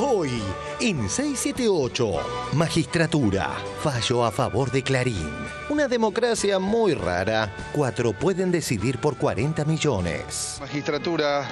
Hoy, en 678, Magistratura, fallo a favor de Clarín. Una democracia muy rara. 4 pueden decidir por 40 millones. Magistratura,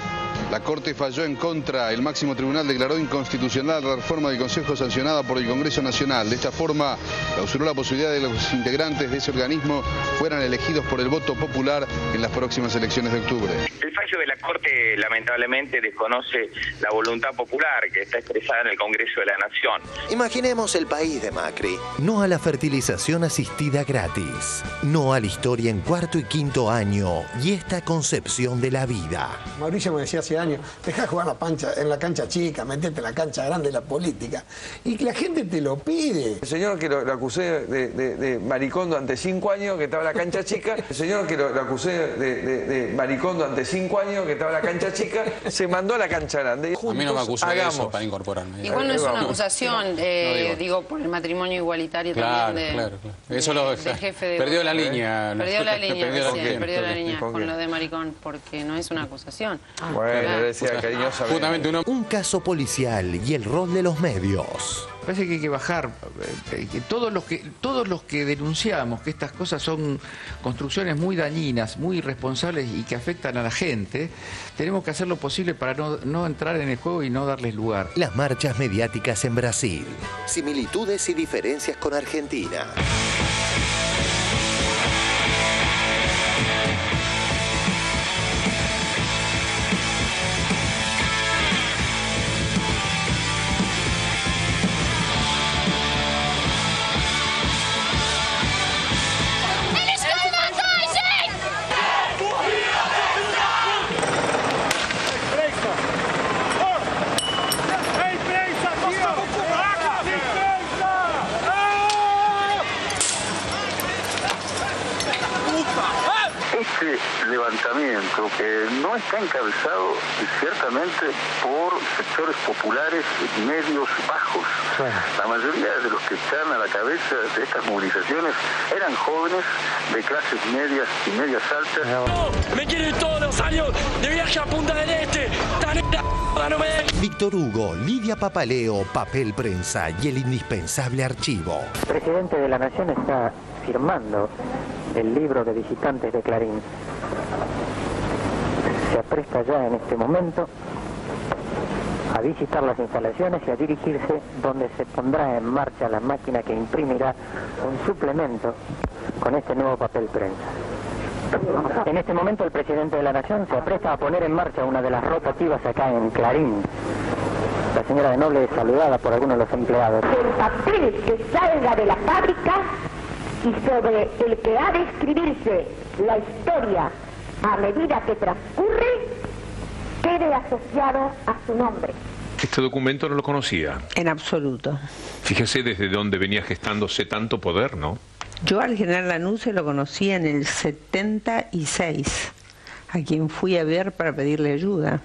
la Corte falló en contra. El máximo tribunal declaró inconstitucional la reforma del Consejo sancionada por el Congreso Nacional. De esta forma, clausuró la posibilidad de que los integrantes de ese organismo fueran elegidos por el voto popular en las próximas elecciones de octubre. El fallo de la Corte lamentablemente desconoce la voluntad popular que está expresada en el Congreso de la Nación. Imaginemos el país de Macri. No a la fertilización asistida gratis. No a la historia en cuarto y quinto año y esta concepción de la vida. Mauricio me decía hace años, dejá de jugar en la cancha chica, metete en la cancha grande de la política. Y que la gente te lo pide. El señor que lo acusé de maricón durante 5 años, que estaba en la cancha chica. El señor que lo acusé de maricón durante 5 años, que estaba en la cancha chica, se mandó a la cancha grande. A mí no me acusó de eso para incorporarme. Igual no es una acusación, digo, por el matrimonio igualitario también. Claro. Eso lo perdió la línea. Perdió la línea con lo de maricón, porque no es una acusación. Bueno, decía cariñosamente. Justamente un caso policial y el rol de los medios. Parece que hay que bajar, que todos los que denunciamos que estas cosas son construcciones muy dañinas, muy irresponsables y que afectan a la gente, tenemos que hacer lo posible para no entrar en el juego y no darles lugar. Las marchas mediáticas en Brasil. Similitudes y diferencias con Argentina. Este levantamiento que no está encabezado ciertamente por sectores populares medios bajos. La mayoría de los que están a la cabeza de estas movilizaciones eran jóvenes de clases medias y medias altas. No, me quiero ir todos los años de viaje a Punta del Este. No me... Víctor Hugo, Lidia Papaleo, papel prensa y el indispensable archivo. El presidente de la Nación está firmando el libro de visitantes de Clarín. Se apresta ya en este momento a visitar las instalaciones y a dirigirse donde se pondrá en marcha la máquina que imprimirá un suplemento con este nuevo papel prensa. En este momento el presidente de la Nación se apresta a poner en marcha una de las rotativas acá en Clarín. La señora de Noble es saludada por algunos de los empleados. El papel que salga de la fábrica y sobre el que ha de escribirse la historia a medida que transcurre, quede asociado a su nombre. Este documento no lo conocía. En absoluto. Fíjese desde dónde venía gestándose tanto poder, ¿no? Yo al general Lanusse lo conocí en el 76, a quien fui a ver para pedirle ayuda.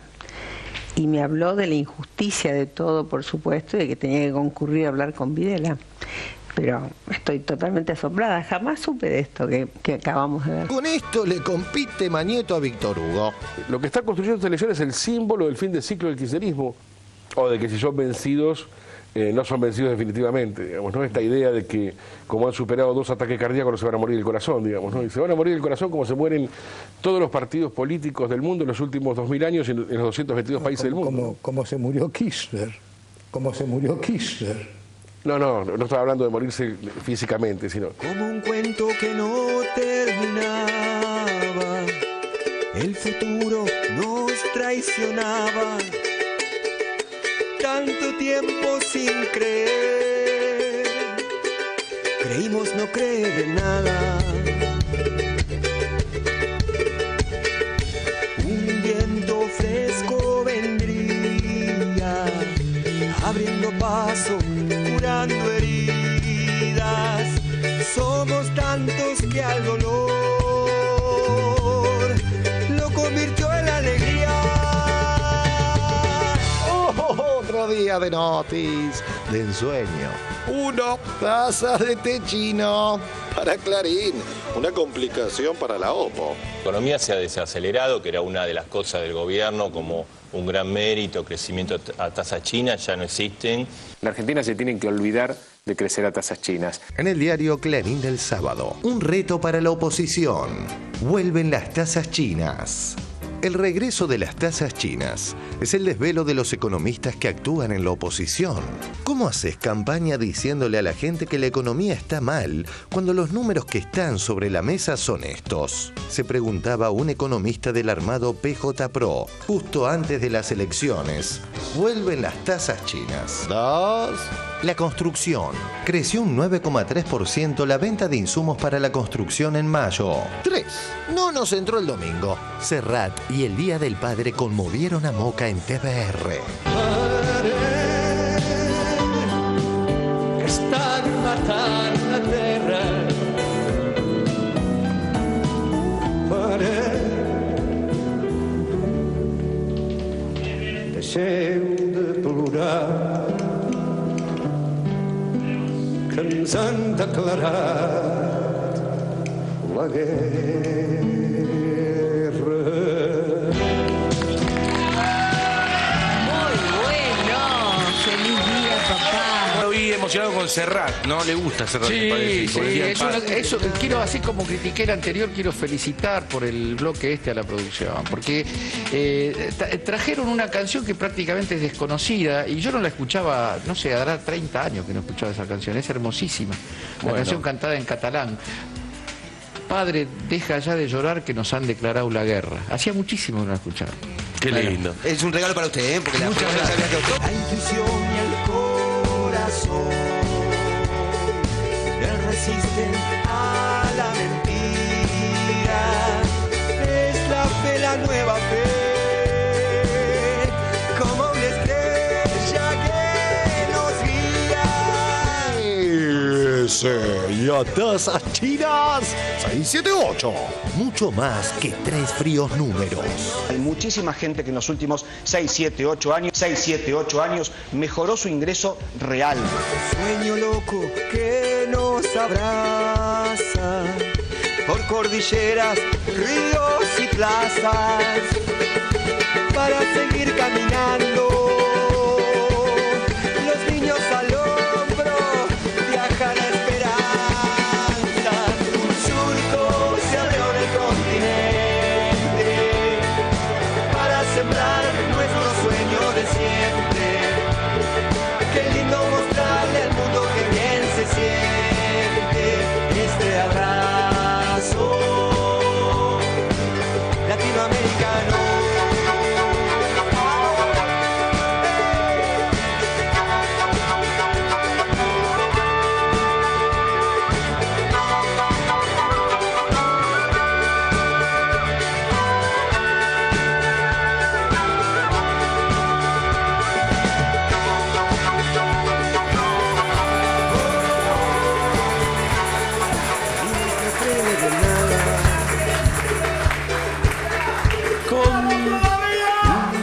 Y me habló de la injusticia de todo, por supuesto, y de que tenía que concurrir a hablar con Videla. Pero estoy totalmente asombrada, jamás supe de esto que acabamos de ver. Con esto le compite Mañeto a Víctor Hugo. Lo que está construyendo esta elección es el símbolo del fin de ciclo del kirchnerismo, o de que si son vencidos, no son vencidos definitivamente, digamos, ¿no? Esta idea de que como han superado 2 ataques cardíacos no se van a morir del corazón, digamos, ¿no? Y se van a morir del corazón como se mueren todos los partidos políticos del mundo en los últimos 2000 años en los 222 países del mundo. Como se murió Kirchner, No estaba hablando de morirse físicamente, sino... Como un cuento que no terminaba, el futuro nos traicionaba, tanto tiempo sin creer, creímos no creer en nada. Un viento fresco vendría, abriendo paso, curando heridas. Somos tantos que al dolor lo convirtió en alegría. Otra otro día de Notis, de ensueño. 1 taza de té chino para Clarín. Una complicación para la OPO. La economía se ha desacelerado, que era una de las cosas del gobierno como un gran mérito, crecimiento a tasas chinas, ya no existen. La Argentina se tiene que olvidar de crecer a tasas chinas. En el diario Clarín del sábado, un reto para la oposición. Vuelven las tasas chinas. El regreso de las tasas chinas es el desvelo de los economistas que actúan en la oposición. ¿Cómo haces campaña diciéndole a la gente que la economía está mal cuando los números que están sobre la mesa son estos? Se preguntaba un economista del armado PJ-PRO, justo antes de las elecciones. Vuelven las tasas chinas. 2. La construcción. Creció un 9,3% la venta de insumos para la construcción en mayo. 3. No nos entró el domingo. Serrat y el Día del Padre conmovieron a Moca en TVR. Están matando la tierra. Deseo de plorar que ens han declarat la guerra. Muy bueno, feliz día, papá. Estoy emocionado con Serrat, ¿no? Le gusta Serrat. Sí, eso quiero, así como critiqué el anterior, quiero felicitar por el bloque a la producción, porque trajeron una canción que prácticamente es desconocida y yo no la escuchaba, no sé, hará 30 años que no escuchaba esa canción, es hermosísima, la canción cantada en catalán. Padre, deja ya de llorar que nos han declarado la guerra. Hacía muchísimo que no la escuchaba. Qué lindo. Es un regalo para usted, porque la intuición y el corazón le resisten a la mentira. Es la fe, la nueva fe, como una estrella que nos guía. Y a tasas chinas 678. Mucho más que 3 fríos números. Hay muchísima gente que en los últimos 6, 7, 8 años mejoró su ingreso real. Sueño loco que nos abraza por cordilleras, ríos y plazas para seguir caminando. Los niños al hombro viajan a esperanza. Un surco se abrió en el continente para sembrar nuestro sueño de siempre. Qué lindo mostrarle al mundo que bien se siente este abrazo latinoamericano.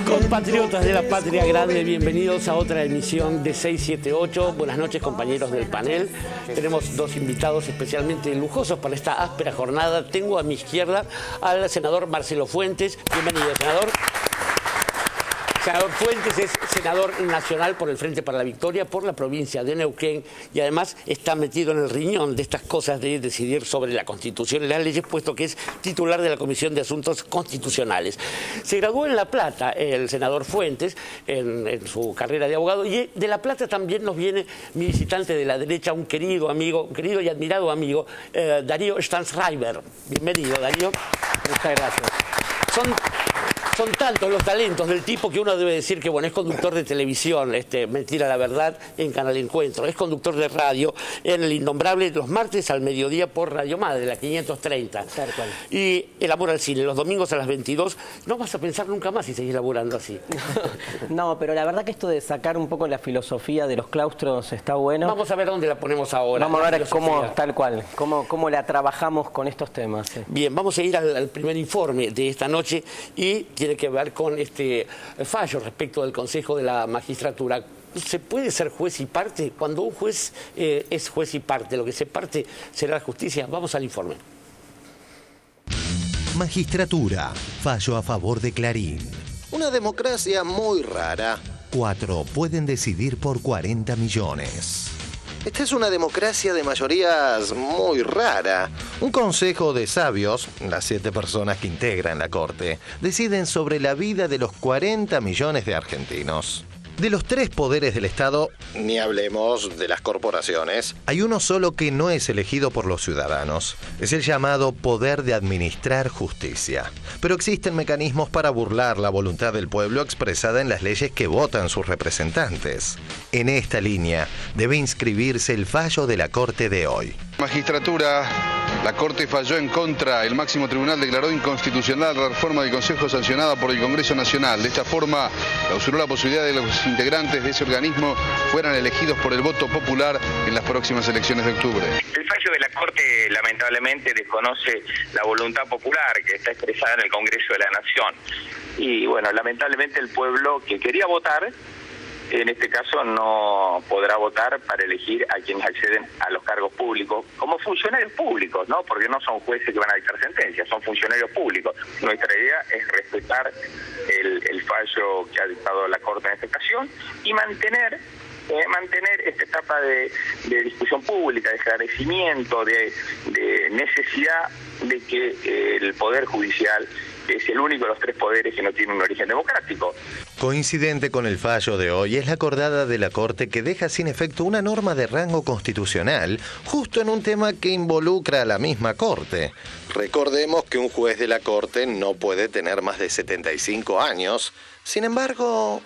Compatriotas de la Patria Grande, bienvenidos a otra emisión de 678. Buenas noches, compañeros del panel. Tenemos dos invitados especialmente lujosos para esta áspera jornada. Tengo a mi izquierda al senador Marcelo Fuentes. Bienvenido, senador. Senador Fuentes es senador nacional por el Frente para la Victoria, por la provincia de Neuquén, y además está metido en el riñón de estas cosas de decidir sobre la Constitución y las leyes, puesto que es titular de la Comisión de Asuntos Constitucionales. Se graduó en La Plata el senador Fuentes en su carrera de abogado, y de La Plata también nos viene mi visitante de la derecha, un querido amigo, un querido y admirado amigo, Darío Stanzreiber. Bienvenido, Darío. Muchas gracias. Son tantos los talentos del tipo que uno debe decir que, bueno, es conductor de televisión, Mentira la Verdad, en Canal Encuentro, es conductor de radio en El Innombrable los martes al mediodía por Radio Madre, la 530. Tal cual. Y El Amor al Cine, los domingos a las 22. No vas a pensar nunca más si seguís laburando así. No, pero la verdad que esto de sacar un poco la filosofía de los claustros está bueno. Vamos a ver dónde la ponemos ahora. Vamos a ver cómo, tal cual, cómo la trabajamos con estos temas. Sí. Bien, vamos a ir al primer informe de esta noche y tiene que ver con este fallo respecto del Consejo de la Magistratura. ¿Se puede ser juez y parte? Cuando un juez es juez y parte, lo que se parte será la justicia. Vamos al informe. Magistratura, fallo a favor de Clarín. Una democracia muy rara. 4 pueden decidir por 40 millones. Esta es una democracia de mayorías muy rara. Un consejo de sabios, las 7 personas que integran la Corte, deciden sobre la vida de los 40 millones de argentinos. De los 3 poderes del Estado, ni hablemos de las corporaciones, hay uno solo que no es elegido por los ciudadanos. Es el llamado poder de administrar justicia. Pero existen mecanismos para burlar la voluntad del pueblo expresada en las leyes que votan sus representantes. En esta línea debe inscribirse el fallo de la Corte de hoy. Magistratura, la Corte falló en contra. El máximo tribunal declaró inconstitucional la reforma del Consejo sancionada por el Congreso Nacional. De esta forma, clausuró la posibilidad de los integrantes de ese organismo fueran elegidos por el voto popular en las próximas elecciones de octubre. El fallo de la Corte lamentablemente desconoce la voluntad popular que está expresada en el Congreso de la Nación. Y bueno, lamentablemente el pueblo que quería votar, en este caso no podrá votar para elegir a quienes acceden a los cargos públicos como funcionarios públicos, ¿no? Porque no son jueces que van a dictar sentencias, son funcionarios públicos. Nuestra idea es respetar el fallo que ha dictado la Corte en esta ocasión y mantener esta etapa de discusión pública, de esclarecimiento, de necesidad de que el Poder Judicial es el único de los 3 poderes que no tiene un origen democrático. Coincidente con el fallo de hoy es la acordada de la Corte que deja sin efecto una norma de rango constitucional justo en un tema que involucra a la misma Corte. Recordemos que un juez de la Corte no puede tener más de 75 años. Sin embargo...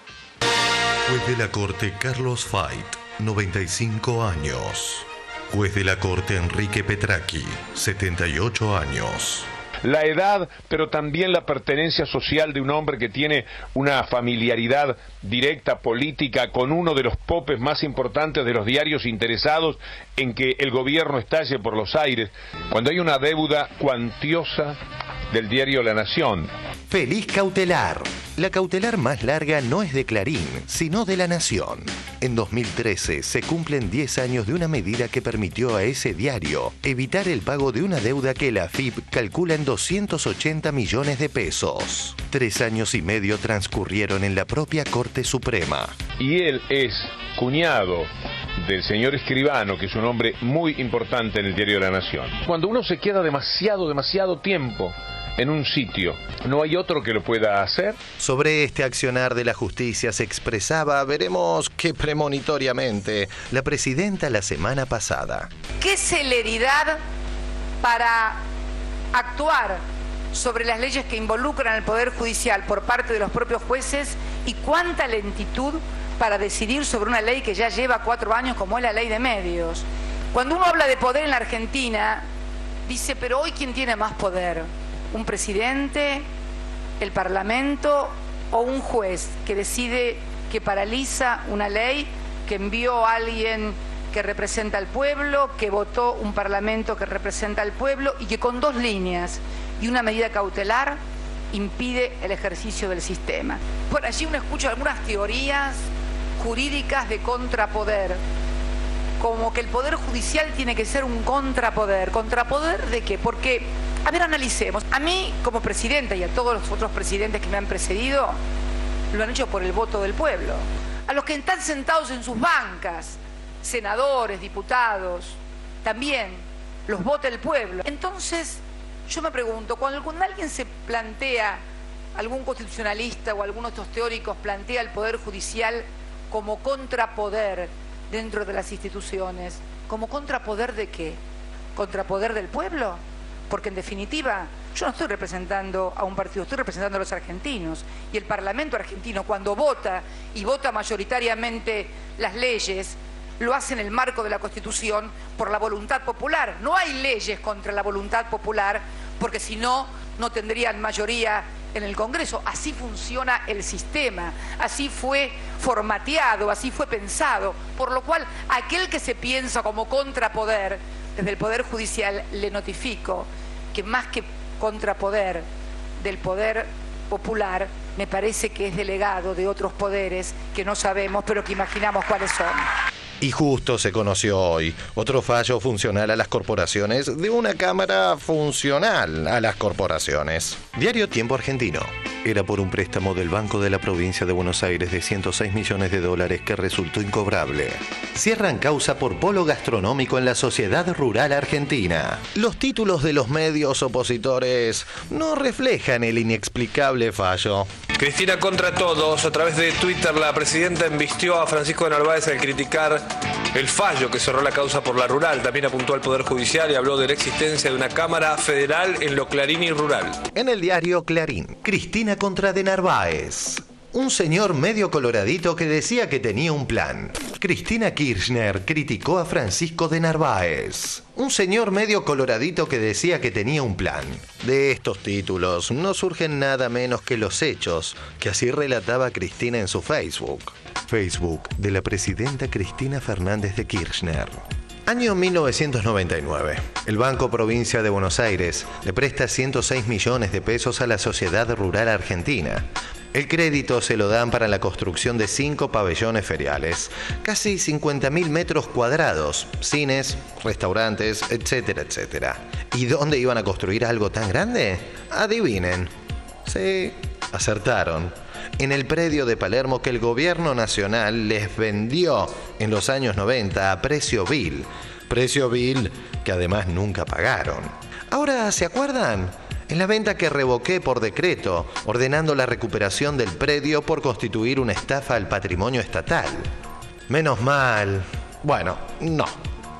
Juez de la Corte Carlos Fait, 95 años. Juez de la Corte Enrique Petracchi, 78 años. La edad, pero también la pertenencia social de un hombre que tiene una familiaridad directa política con uno de los popes más importantes de los diarios interesados en que el gobierno estalle por los aires, cuando hay una deuda cuantiosa del diario La Nación. Feliz cautelar. La cautelar más larga no es de Clarín, sino de La Nación. En 2013 se cumplen 10 años de una medida que permitió a ese diario evitar el pago de una deuda que la AFIP calcula en 280 millones de pesos. 3 años y medio transcurrieron en la propia Corte Suprema. Y él es cuñado del señor Escribano, que es un hombre muy importante en el diario La Nación. Cuando uno se queda demasiado tiempo en un sitio, ¿no hay otro que lo pueda hacer? Sobre este accionar de la justicia se expresaba, veremos qué premonitoriamente, la presidenta la semana pasada. ¿Qué celeridad para actuar sobre las leyes que involucran al Poder Judicial por parte de los propios jueces y cuánta lentitud para decidir sobre una ley que ya lleva 4 años como es la ley de medios? Cuando uno habla de poder en la Argentina, dice, pero hoy ¿quién tiene más poder? ¿Un presidente, el Parlamento o un juez que decide, que paraliza una ley, que envió a alguien que representa al pueblo, que votó un Parlamento que representa al pueblo y que con 2 líneas y una medida cautelar impide el ejercicio del sistema? Por allí uno escucha algunas teorías jurídicas de contrapoder, como que el Poder Judicial tiene que ser un contrapoder. ¿Contrapoder de qué? Porque, a ver, analicemos. A mí, como presidenta, y a todos los otros presidentes que me han precedido, lo han hecho por el voto del pueblo. A los que están sentados en sus bancas, senadores, diputados, también los vota el pueblo. Entonces, yo me pregunto, cuando alguien se plantea, algún constitucionalista o alguno de estos teóricos plantea el Poder Judicial como contrapoder dentro de las instituciones, ¿como contrapoder de qué? ¿Contrapoder del pueblo? Porque en definitiva, yo no estoy representando a un partido, estoy representando a los argentinos. Y el Parlamento argentino, cuando vota, y vota mayoritariamente las leyes, lo hace en el marco de la Constitución por la voluntad popular. No hay leyes contra la voluntad popular, porque si no, no tendrían mayoría en el Congreso. Así funciona el sistema, así fue formateado, así fue pensado. Por lo cual, aquel que se piensa como contrapoder, desde el Poder Judicial le notifico que más que contrapoder del poder popular, me parece que es delegado de otros poderes que no sabemos, pero que imaginamos cuáles son. Y justo se conoció hoy otro fallo funcional a las corporaciones de una Cámara funcional a las corporaciones. Diario Tiempo Argentino. Era por un préstamo del Banco de la Provincia de Buenos Aires de $106 millones que resultó incobrable. Cierran causa por polo gastronómico en la Sociedad Rural Argentina. Los títulos de los medios opositores no reflejan el inexplicable fallo. Cristina contra todos. A través de Twitter, la presidenta embistió a Francisco de Narváez al criticar el fallo que cerró la causa por la rural. También apuntó al Poder Judicial y habló de la existencia de una Cámara Federal en lo Clarín y rural. En el diario Clarín, Cristina contra de Narváez. Un señor medio coloradito que decía que tenía un plan. Cristina Kirchner criticó a Francisco de Narváez. Un señor medio coloradito que decía que tenía un plan. De estos títulos no surgen nada menos que los hechos, que así relataba Cristina en su Facebook. Facebook de la presidenta Cristina Fernández de Kirchner. Año 1999. El Banco Provincia de Buenos Aires le presta 106 millones de pesos a la Sociedad Rural Argentina. El crédito se lo dan para la construcción de 5 pabellones feriales, casi 50.000 metros cuadrados, cines, restaurantes, etcétera, etcétera. ¿Y dónde iban a construir algo tan grande? Adivinen. Sí, acertaron. En el predio de Palermo que el gobierno nacional les vendió en los años 90 a precio vil. Precio vil que además nunca pagaron. Ahora, ¿se acuerdan? En la venta que revoqué por decreto, ordenando la recuperación del predio por constituir una estafa al patrimonio estatal. Menos mal. Bueno, no.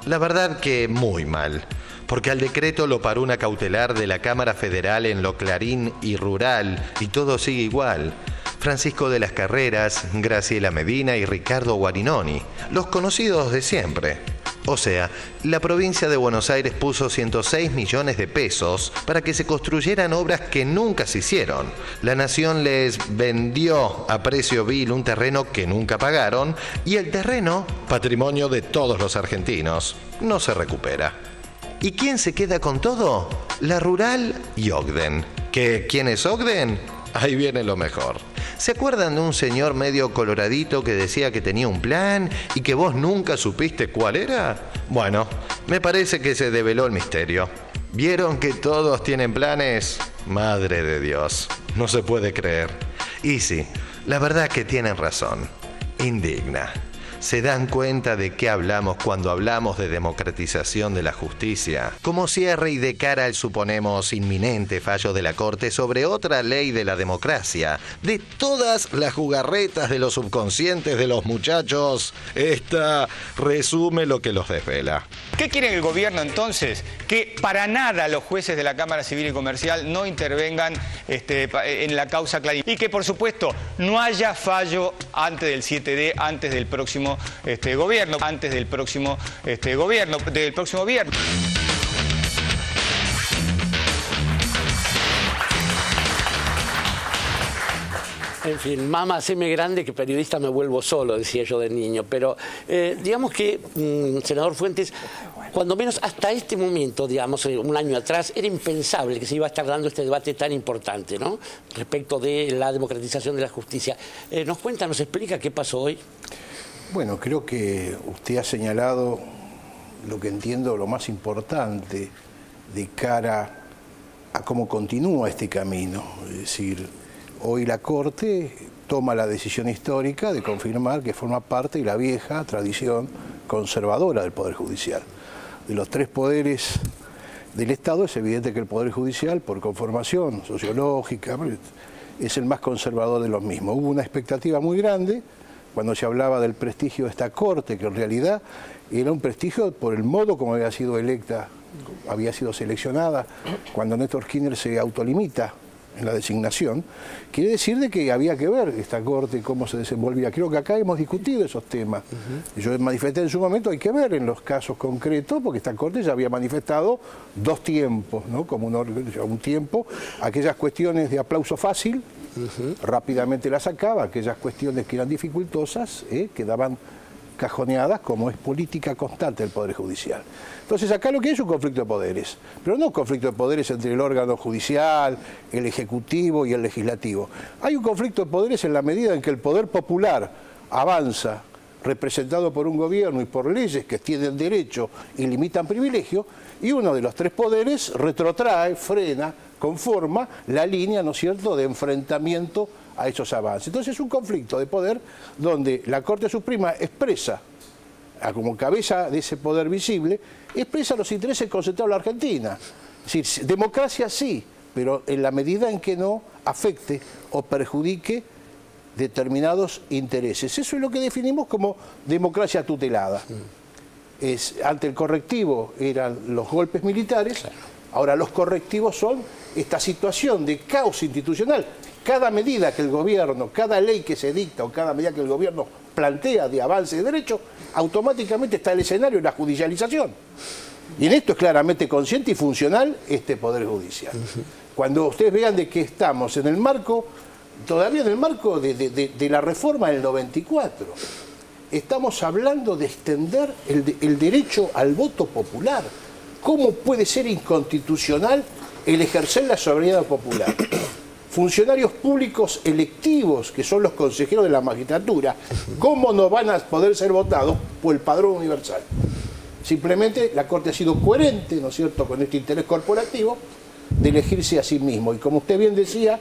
La verdad que muy mal. Porque al decreto lo paró una cautelar de la Cámara Federal en lo Clarín y rural y todo sigue igual. Francisco de las Carreras, Graciela Medina y Ricardo Guarinoni, los conocidos de siempre. O sea, la provincia de Buenos Aires puso 106 millones de pesos para que se construyeran obras que nunca se hicieron. La nación les vendió a precio vil un terreno que nunca pagaron y el terreno, patrimonio de todos los argentinos, no se recupera. ¿Y quién se queda con todo? La rural y Ogden. ¿Quién es Ogden? Ahí viene lo mejor. ¿Se acuerdan de un señor medio coloradito que decía que tenía un plan y que vos nunca supiste cuál era? Bueno, me parece que se develó el misterio. ¿Vieron que todos tienen planes? Madre de Dios, no se puede creer. Y sí, la verdad que tienen razón. Indigna. ¿Se dan cuenta de qué hablamos cuando hablamos de democratización de la justicia? Como cierre y de cara al suponemos inminente fallo de la Corte sobre otra ley de la democracia, de todas las jugarretas de los subconscientes de los muchachos, esta resume lo que los desvela. ¿Qué quiere el gobierno entonces? Que para nada los jueces de la Cámara Civil y Comercial no intervengan en la causa Clarín. Y que por supuesto no haya fallo antes del 7D, antes del próximo gobierno, del próximo viernes. En fin, mamá, haceme grande que periodista me vuelvo solo, decía yo de niño. Pero digamos que, senador Fuentes, cuando menos hasta este momento, digamos, un año atrás, era impensable que se iba a estar dando este debate tan importante, ¿no? Respecto de la democratización de la justicia. ¿Nos cuenta, nos explica qué pasó hoy? Bueno, creo que usted ha señalado lo que entiendo lo más importante de cara a cómo continúa este camino. Es decir, hoy la Corte toma la decisión histórica de confirmar que forma parte de la vieja tradición conservadora del Poder Judicial. De los 3 poderes del Estado es evidente que el Poder Judicial, por conformación sociológica, es el más conservador de los mismos. Hubo una expectativa muy grande cuando se hablaba del prestigio de esta Corte, que en realidad era un prestigio por el modo como había sido electa, había sido seleccionada, cuando Néstor Kirchner se autolimita en la designación, quiere decir de que había que ver esta Corte cómo se desenvolvía. Creo que acá hemos discutido esos temas. Yo manifesté en su momento, hay que ver en los casos concretos, porque esta Corte ya había manifestado 2 tiempos, ¿no? Como un tiempo, aquellas cuestiones de aplauso fácil, rápidamente las sacaba, aquellas cuestiones que eran dificultosas, quedaban cajoneadas como es política constante del Poder Judicial. Entonces acá lo que hay es un conflicto de poderes, pero no un conflicto de poderes entre el órgano judicial, el ejecutivo y el legislativo. Hay un conflicto de poderes en la medida en que el poder popular avanza, representado por un gobierno y por leyes que tienen derecho y limitan privilegio, y uno de los tres poderes retrotrae, frena, conforma la línea, ¿no es cierto?, de enfrentamiento a esos avances. Entonces es un conflicto de poder donde la Corte Suprema expresa, como cabeza de ese poder visible, expresa los intereses concentrados de la Argentina. Es decir, democracia sí, pero en la medida en que no afecte o perjudique determinados intereses. Eso es lo que definimos como democracia tutelada. Ante el correctivo eran los golpes militares, ahora los correctivos son esta situación de caos institucional. Cada medida que el gobierno, cada ley que se dicta o cada medida que el gobierno plantea de avance de derecho, automáticamente está el escenario de la judicialización. Y en esto es claramente consciente y funcional este Poder Judicial. Cuando ustedes vean de que estamos en el marco, todavía en el marco de la reforma del 94, estamos hablando de extender el derecho al voto popular. ¿Cómo puede ser inconstitucional el ejercer la soberanía popular? Funcionarios públicos electivos, que son los consejeros de la magistratura, ¿cómo no van a poder ser votados por el padrón universal? Simplemente la Corte ha sido coherente, ¿no es cierto?, con este interés corporativo de elegirse a sí mismo. Y como usted bien decía,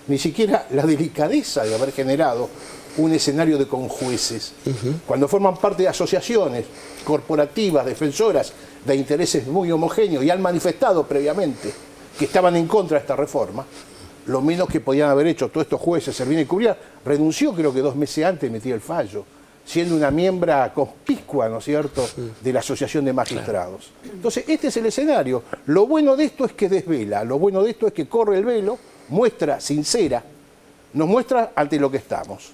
ni siquiera la delicadeza de haber generado un escenario de conjueces, cuando forman parte de asociaciones corporativas, defensoras de intereses muy homogéneos y han manifestado previamente que estaban en contra de esta reforma, lo menos que podían haber hecho todos estos jueces, Servini y Cubría, renunció creo que 2 meses antes de emitir el fallo, siendo una miembra conspicua, ¿no es cierto?, de la Asociación de Magistrados. Entonces, este es el escenario. Lo bueno de esto es que desvela, lo bueno de esto es que corre el velo, muestra sincera, nos muestra ante lo que estamos.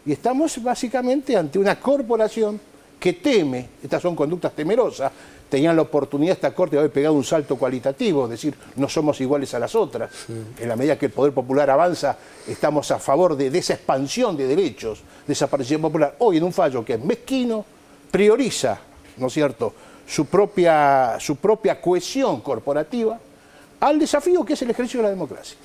Y estamos básicamente ante una corporación que teme, estas son conductas temerosas, tenían la oportunidad esta Corte de haber pegado un salto cualitativo, es decir, no somos iguales a las otras. En la medida que el Poder Popular avanza, estamos a favor de esa expansión de derechos, de esa participación popular. Hoy en un fallo que es mezquino, prioriza, ¿no es cierto?, su propia cohesión corporativa al desafío que es el ejercicio de la democracia.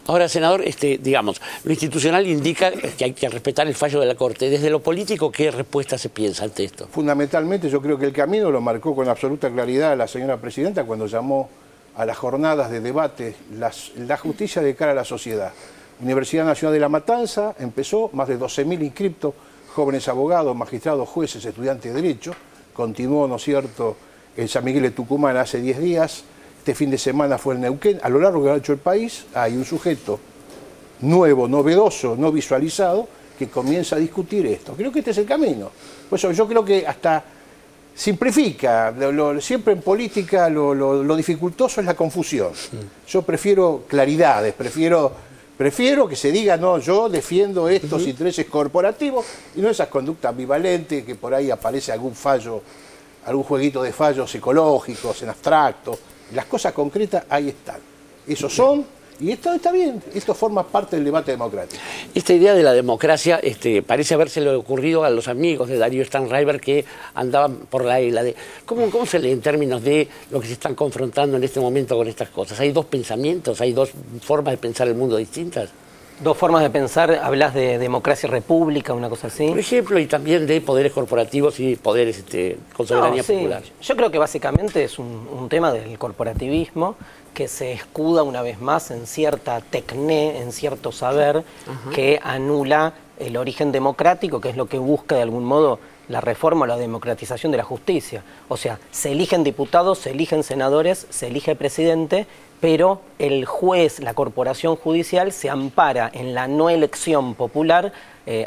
Ahora, senador, digamos, lo institucional indica que hay que respetar el fallo de la Corte. Desde lo político, ¿qué respuesta se piensa ante esto? Fundamentalmente, yo creo que el camino lo marcó con absoluta claridad la señora presidenta cuando llamó a las jornadas de debate la justicia de cara a la sociedad. Universidad Nacional de La Matanza empezó, más de 12.000 inscriptos, jóvenes abogados, magistrados, jueces, estudiantes de Derecho. Continuó, ¿no es cierto?, en San Miguel de Tucumán hace 10 días. Este fin de semana fue en Neuquén. A lo largo que ha hecho el país hay un sujeto nuevo, novedoso, no visualizado, que comienza a discutir esto. Creo que este es el camino. Por eso yo creo que hasta simplifica. Siempre en política lo dificultoso es la confusión. Yo prefiero claridades, prefiero que se diga, no, yo defiendo estos intereses corporativos y no esas conductas ambivalentes que por ahí aparece algún fallo, algún jueguito de fallos psicológicos, en abstracto. Las cosas concretas ahí están. Esos son, y esto está bien, esto forma parte del debate democrático. Esta idea de la democracia parece habérsele ocurrido a los amigos de Darío Stanraiver que andaban por la isla. ¿Cómo se lee en términos de lo que se están confrontando en este momento con estas cosas? ¿Hay dos pensamientos, hay dos formas de pensar el mundo distintas? Dos formas de pensar, hablas de democracia y república, una cosa así. Por ejemplo, y también de poderes corporativos y poderes con soberanía popular. Yo creo que básicamente es un tema del corporativismo que se escuda una vez más en cierta tecné, en cierto saber, que anula el origen democrático, que es lo que busca de algún modo la reforma o la democratización de la justicia. O sea, se eligen diputados, se eligen senadores, se elige presidente, pero el juez, la corporación judicial, se ampara en la no elección popular,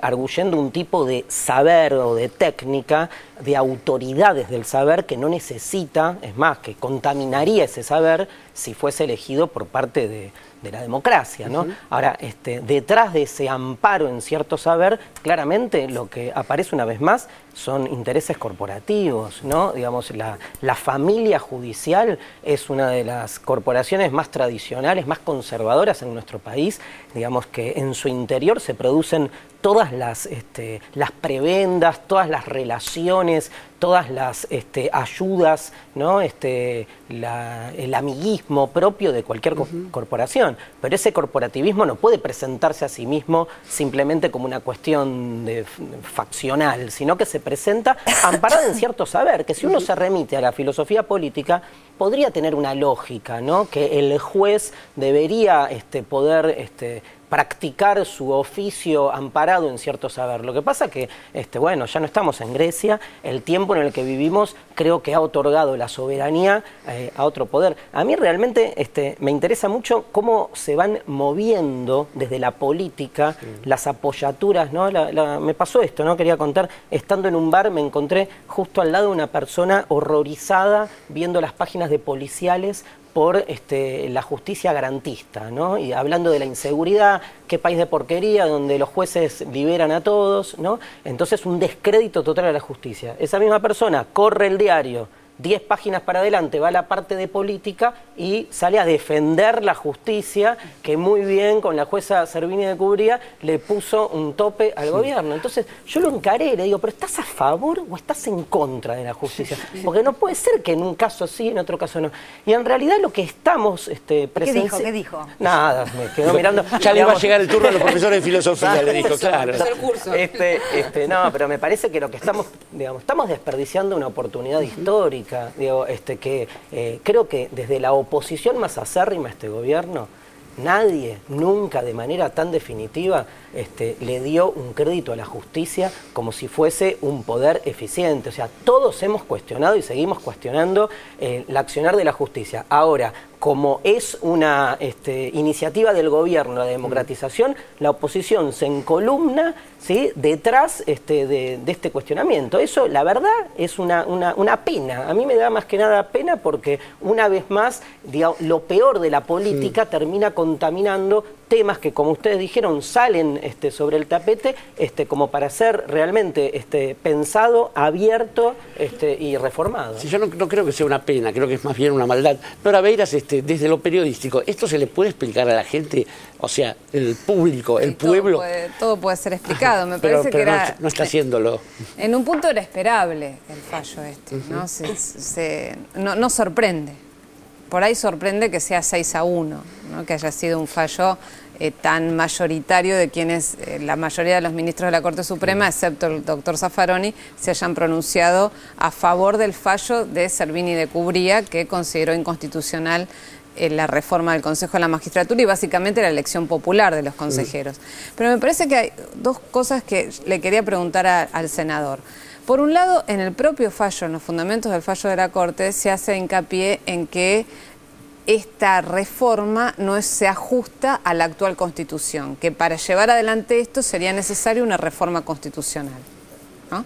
arguyendo un tipo de saber o de técnica, de autoridades del saber que no necesita, es más, que contaminaría ese saber si fuese elegido por parte de la democracia, ¿no? Ahora, detrás de ese amparo en cierto saber, claramente lo que aparece una vez más son intereses corporativos, ¿no? Digamos, la familia judicial es una de las corporaciones más tradicionales, más conservadoras en nuestro país, digamos que en su interior se producen todas las prebendas, todas las relaciones, todas las ayudas, ¿no? El amiguismo propio de cualquier corporación. Pero ese corporativismo no puede presentarse a sí mismo simplemente como una cuestión faccional, sino que se presenta amparada en cierto saber, que si uno se remite a la filosofía política, podría tener una lógica, ¿no? Que el juez debería poder practicar su oficio amparado en cierto saber. Lo que pasa que, bueno, ya no estamos en Grecia, el tiempo en el que vivimos creo que ha otorgado la soberanía a otro poder. A mí realmente me interesa mucho cómo se van moviendo desde la política las apoyaturas, ¿no? Me pasó esto, ¿no? Quería contar, estando en un bar me encontré justo al lado de una persona horrorizada viendo las páginas de policiales por la justicia garantista, ¿no? Y hablando de la inseguridad, qué país de porquería, donde los jueces liberan a todos, ¿no? Entonces un descrédito total a la justicia. Esa misma persona corre el diario 10 páginas para adelante, va a la parte de política y sale a defender la justicia, que muy bien con la jueza Servini de Cubría le puso un tope al gobierno. Entonces yo lo encaré y le digo, ¿pero estás a favor o estás en contra de la justicia? Porque no puede ser que en un caso sí, en otro caso no. Y en realidad lo que estamos presenciando... ¿Qué dijo? Nada, me quedó mirando... Ya le va a llegar el turno a los profesores de filosofía, le dijo, claro. No, pero me parece que lo que estamos desperdiciando una oportunidad histórica. Digo, creo que desde la oposición más acérrima a este gobierno, nadie nunca de manera tan definitiva le dio un crédito a la justicia como si fuese un poder eficiente. O sea, todos hemos cuestionado y seguimos cuestionando el accionar de la justicia. Ahora, como es una iniciativa del gobierno, la democratización, la oposición se encolumna, ¿sí?, detrás de este cuestionamiento. Eso, la verdad, es una pena. A mí me da más que nada pena porque, una vez más, digamos, lo peor de la política termina contaminando temas que, como ustedes dijeron, salen sobre el tapete como para ser realmente pensado, abierto y reformado. Sí, yo no creo que sea una pena, creo que es más bien una maldad. Pero, Aveiras, desde lo periodístico, ¿esto se le puede explicar a la gente? O sea, el público, el pueblo... Todo puede ser explicado, me parece que era... no está haciéndolo. En un punto era esperable el fallo ¿no? No sorprende. Por ahí sorprende que sea 6-1, ¿no? Que haya sido un fallo tan mayoritario de quienes, la mayoría de los ministros de la Corte Suprema, excepto el doctor Zaffaroni, se hayan pronunciado a favor del fallo de Servini de Cubría, que consideró inconstitucional la reforma del Consejo de la Magistratura y básicamente la elección popular de los consejeros. Pero me parece que hay dos cosas que le quería preguntar al senador. Por un lado, en el propio fallo, en los fundamentos del fallo de la Corte, se hace hincapié en que esta reforma no se ajusta a la actual Constitución, que para llevar adelante esto sería necesaria una reforma constitucional, ¿no?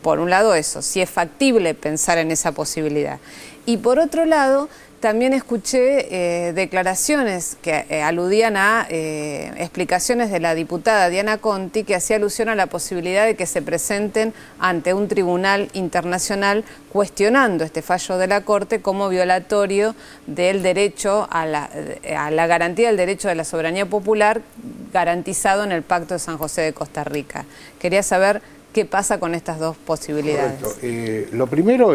Por un lado eso, si es factible pensar en esa posibilidad. Y por otro lado, también escuché declaraciones que aludían a explicaciones de la diputada Diana Conti, que hacía alusión a la posibilidad de que se presenten ante un tribunal internacional cuestionando este fallo de la Corte como violatorio del derecho a la garantía del derecho de la soberanía popular garantizado en el Pacto de San José de Costa Rica. Quería saber qué pasa con estas dos posibilidades. Correcto. Lo primero,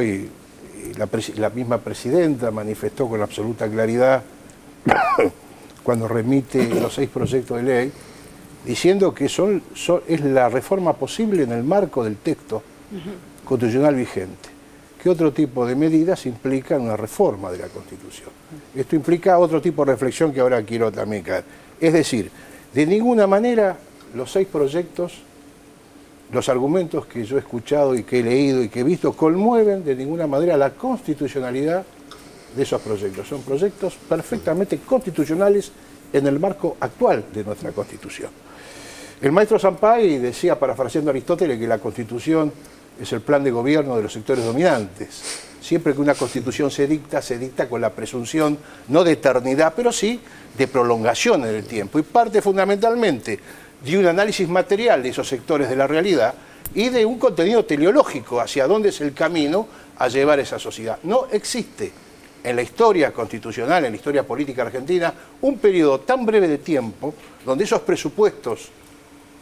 la misma presidenta manifestó con absoluta claridad cuando remite los 6 proyectos de ley, diciendo que es la reforma posible en el marco del texto constitucional vigente. ¿Qué otro tipo de medidas implican una reforma de la Constitución? Esto implica otro tipo de reflexión que ahora quiero también caer. Es decir, de ninguna manera los 6 proyectos, los argumentos que yo he escuchado y que he leído y que he visto conmueven de ninguna manera la constitucionalidad de esos proyectos. Son proyectos perfectamente constitucionales en el marco actual de nuestra Constitución. El maestro Sampay decía, parafraseando a Aristóteles, que la Constitución es el plan de gobierno de los sectores dominantes. Siempre que una Constitución se dicta con la presunción no de eternidad, pero sí de prolongación en el tiempo. Y parte fundamentalmente de un análisis material de esos sectores de la realidad y de un contenido teleológico hacia dónde es el camino a llevar esa sociedad. No existe en la historia constitucional, en la historia política argentina, un periodo tan breve de tiempo donde esos presupuestos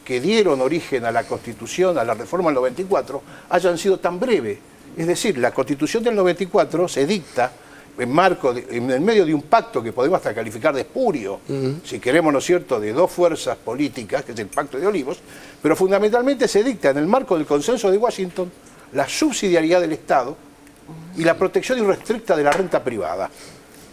que dieron origen a la Constitución, a la reforma del 94, hayan sido tan breves. Es decir, la Constitución del 94 se dicta en medio de un pacto que podemos hasta calificar de espurio, si queremos, ¿no es cierto?, de dos fuerzas políticas, que es el Pacto de Olivos, pero fundamentalmente se dicta en el marco del consenso de Washington la subsidiariedad del Estado y la protección irrestricta de la renta privada.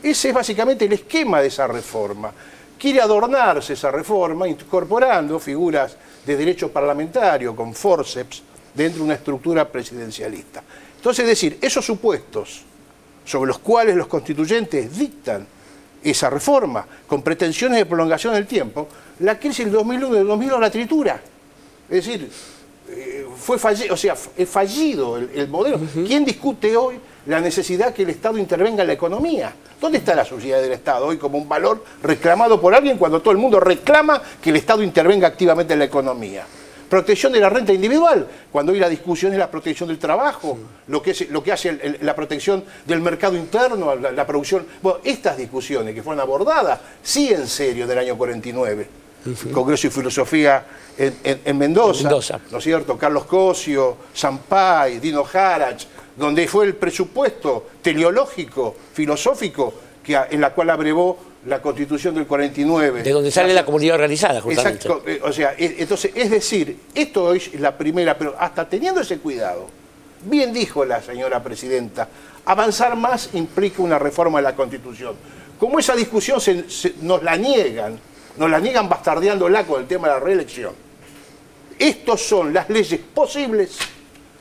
Ese es básicamente el esquema de esa reforma. Quiere adornarse esa reforma incorporando figuras de derecho parlamentario con forceps dentro de una estructura presidencialista. Entonces, es decir, esos supuestos sobre los cuales los constituyentes dictan esa reforma con pretensiones de prolongación del tiempo, la crisis del 2001 y del 2002 la tritura. Es decir, es fallido el modelo. ¿Quién discute hoy la necesidad que el Estado intervenga en la economía? ¿Dónde está la subsidiariedad del Estado hoy como un valor reclamado por alguien cuando todo el mundo reclama que el Estado intervenga activamente en la economía? Protección de la renta individual, cuando hoy la discusión es la protección del trabajo, lo que hace la protección del mercado interno, la producción. Bueno, estas discusiones que fueron abordadas, sí en serio, del año 49, Congreso de Filosofía en Mendoza, ¿no es cierto? Carlos Cosio, Sampay, Dino Harach, donde fue el presupuesto teleológico, filosófico, en la cual abrevó la Constitución del 49. De donde sale la comunidad organizada, justamente. Exacto. O sea, entonces, es decir, esto es la primera, pero hasta teniendo ese cuidado, bien dijo la señora presidenta, avanzar más implica una reforma de la Constitución. Como esa discusión nos la niegan bastardeándola con el tema de la reelección. Estos son las leyes posibles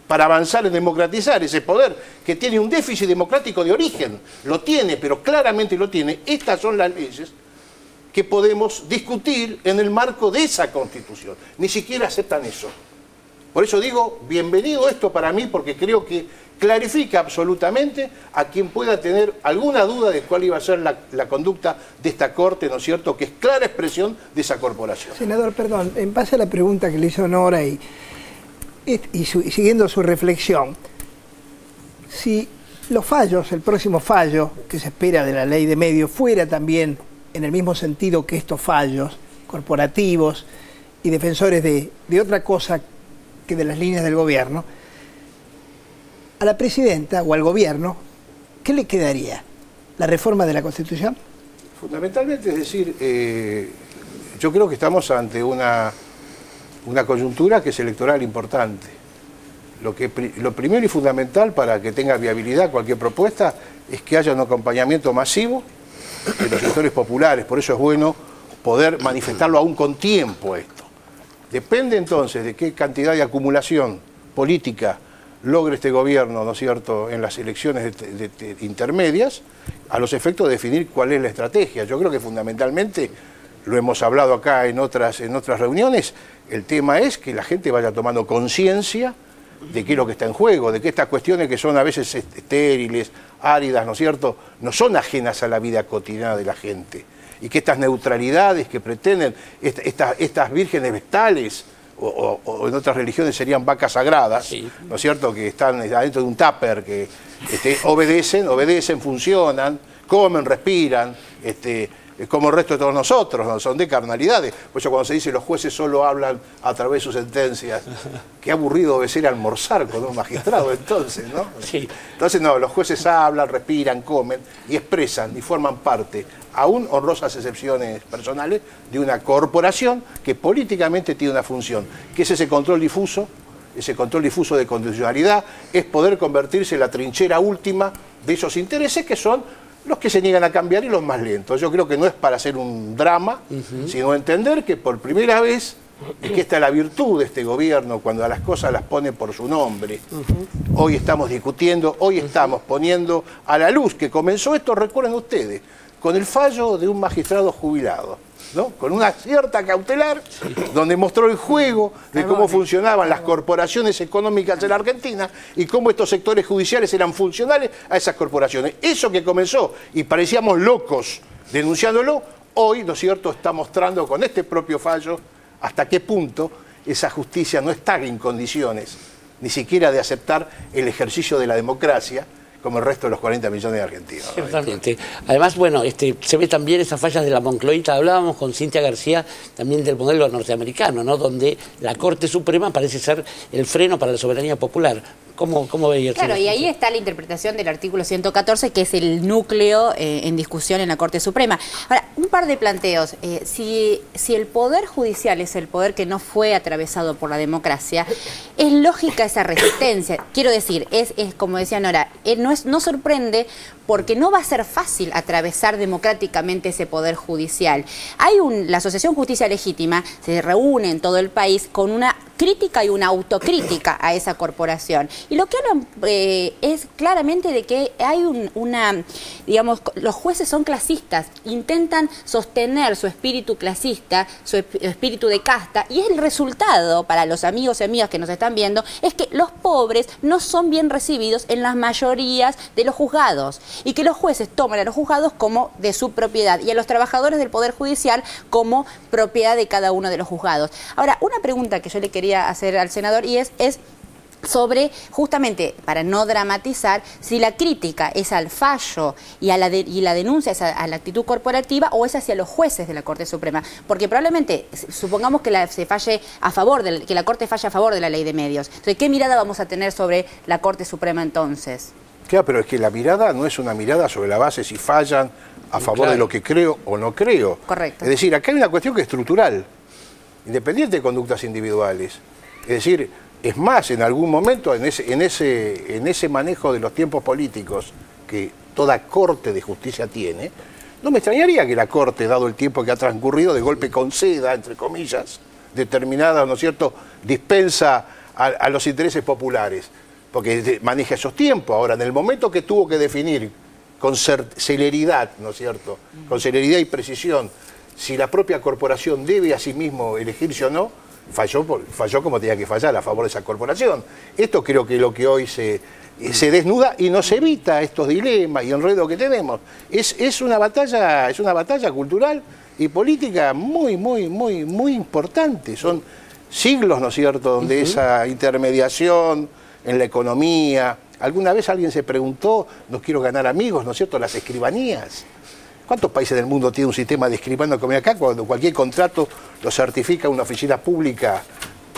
para avanzar en democratizar ese poder que tiene un déficit democrático de origen. Lo tiene, pero claramente lo tiene. Estas son las leyes que podemos discutir en el marco de esa Constitución. Ni siquiera aceptan eso. Por eso digo, bienvenido esto para mí, porque creo que clarifica absolutamente a quien pueda tener alguna duda de cuál iba a ser la conducta de esta Corte, ¿no es cierto?, que es clara expresión de esa corporación. Senador, perdón, en base a la pregunta que le hizo Nora y siguiendo su reflexión, si los fallos, el próximo fallo que se espera de la ley de medios fuera también en el mismo sentido que estos fallos corporativos y defensores de otra cosa que de las líneas del gobierno, a la presidenta o al gobierno, ¿qué le quedaría? ¿La reforma de la Constitución? Fundamentalmente, es decir, yo creo que estamos ante una coyuntura que es electoral importante. Lo primero y fundamental para que tenga viabilidad cualquier propuesta es que haya un acompañamiento masivo de los sectores populares. Por eso es bueno poder manifestarlo aún con tiempo esto. Depende entonces de qué cantidad de acumulación política logre este gobierno, ¿no es cierto?, en las elecciones intermedias, a los efectos de definir cuál es la estrategia. Yo creo que fundamentalmente, lo hemos hablado acá en otras reuniones, el tema es que la gente vaya tomando conciencia de qué es lo que está en juego, de que estas cuestiones que son a veces estériles, áridas, ¿no es cierto?, no son ajenas a la vida cotidiana de la gente. Y que estas neutralidades que pretenden, estas vírgenes vestales, o en otras religiones serían vacas sagradas, sí, ¿no es cierto?, que están adentro de un tupper, que obedecen, funcionan, comen, respiran, como el resto de todos nosotros, no son de carnalidades. Por eso cuando se dice los jueces solo hablan a través de sus sentencias, qué aburrido debe ser almorzar con un magistrado entonces, ¿no? Sí. Entonces no, los jueces hablan, respiran, comen y expresan y forman parte, aún honrosas excepciones personales, de una corporación que políticamente tiene una función, que es ese control difuso de constitucionalidad, es poder convertirse en la trinchera última de esos intereses que son los que se niegan a cambiar y los más lentos. Yo creo que no es para hacer un drama, sino entender que por primera vez, y que esta es la virtud de este gobierno, cuando a las cosas las pone por su nombre. Hoy estamos discutiendo, hoy estamos poniendo a la luz que comenzó esto, recuerden ustedes, con el fallo de un magistrado jubilado, ¿no?, con una cierta cautelar, donde mostró el juego de cómo funcionaban las corporaciones económicas en la Argentina y cómo estos sectores judiciales eran funcionales a esas corporaciones. Eso que comenzó y parecíamos locos denunciándolo, hoy, ¿no es cierto?, está mostrando con este propio fallo hasta qué punto esa justicia no está en condiciones ni siquiera de aceptar el ejercicio de la democracia como el resto de los 40 millones de argentinos. ¿no? Totalmente. Además, bueno, se ve también esas fallas de la Moncloita. Hablábamos con Cintia García también del modelo norteamericano, ¿no? Donde la Corte Suprema parece ser el freno para la soberanía popular. ¿Cómo veía? Claro, y ahí está la interpretación del artículo 114, que es el núcleo en discusión en la Corte Suprema. Ahora, un par de planteos. Si el Poder Judicial es el poder que no fue atravesado por la democracia, es lógica esa resistencia. Quiero decir, es como decía Nora, no sorprende porque no va a ser fácil atravesar democráticamente ese Poder Judicial. La Asociación Justicia Legítima se reúne en todo el país con una crítica y una autocrítica a esa corporación. Y lo que hablan es claramente de que hay digamos, los jueces son clasistas, intentan sostener su espíritu clasista, su espíritu de casta, y el resultado para los amigos y amigas que nos están viendo es que los pobres no son bien recibidos en las mayorías de los juzgados, y que los jueces toman a los juzgados como de su propiedad y a los trabajadores del Poder Judicial como propiedad de cada uno de los juzgados. Ahora, una pregunta que yo le quería hacer al senador y es sobre, justamente, para no dramatizar, si la crítica es al fallo y la denuncia es a la actitud corporativa o es hacia los jueces de la Corte Suprema. Porque probablemente, supongamos que que la Corte falle a favor de la ley de medios. Entonces, ¿qué mirada vamos a tener sobre la Corte Suprema entonces? Claro, pero es que la mirada no es una mirada sobre la base si fallan a favor de lo que creo o no creo. Correcto. Es decir, acá hay una cuestión que es estructural, independiente de conductas individuales. Es decir, es más, en algún momento, en ese manejo de los tiempos políticos que toda corte de justicia tiene, no me extrañaría que la Corte, dado el tiempo que ha transcurrido, de golpe conceda, entre comillas, determinada, ¿no es cierto?, dispensa a los intereses populares, porque maneja esos tiempos. Ahora, en el momento que tuvo que definir con celeridad, ¿no es cierto?, con celeridad y precisión, si la propia corporación debe a sí mismo elegirse o no, falló como tenía que fallar a favor de esa corporación. Esto creo que es lo que hoy se desnuda y nos evita estos dilemas y enredos que tenemos. Es una batalla cultural y política muy importante. Son siglos, ¿no es cierto?, donde esa intermediación en la economía. Alguna vez alguien se preguntó, no quiero ganar amigos, ¿no es cierto?, las escribanías. ¿Cuántos países del mundo tienen un sistema de escribano como acá, cuando cualquier contrato lo certifica una oficina pública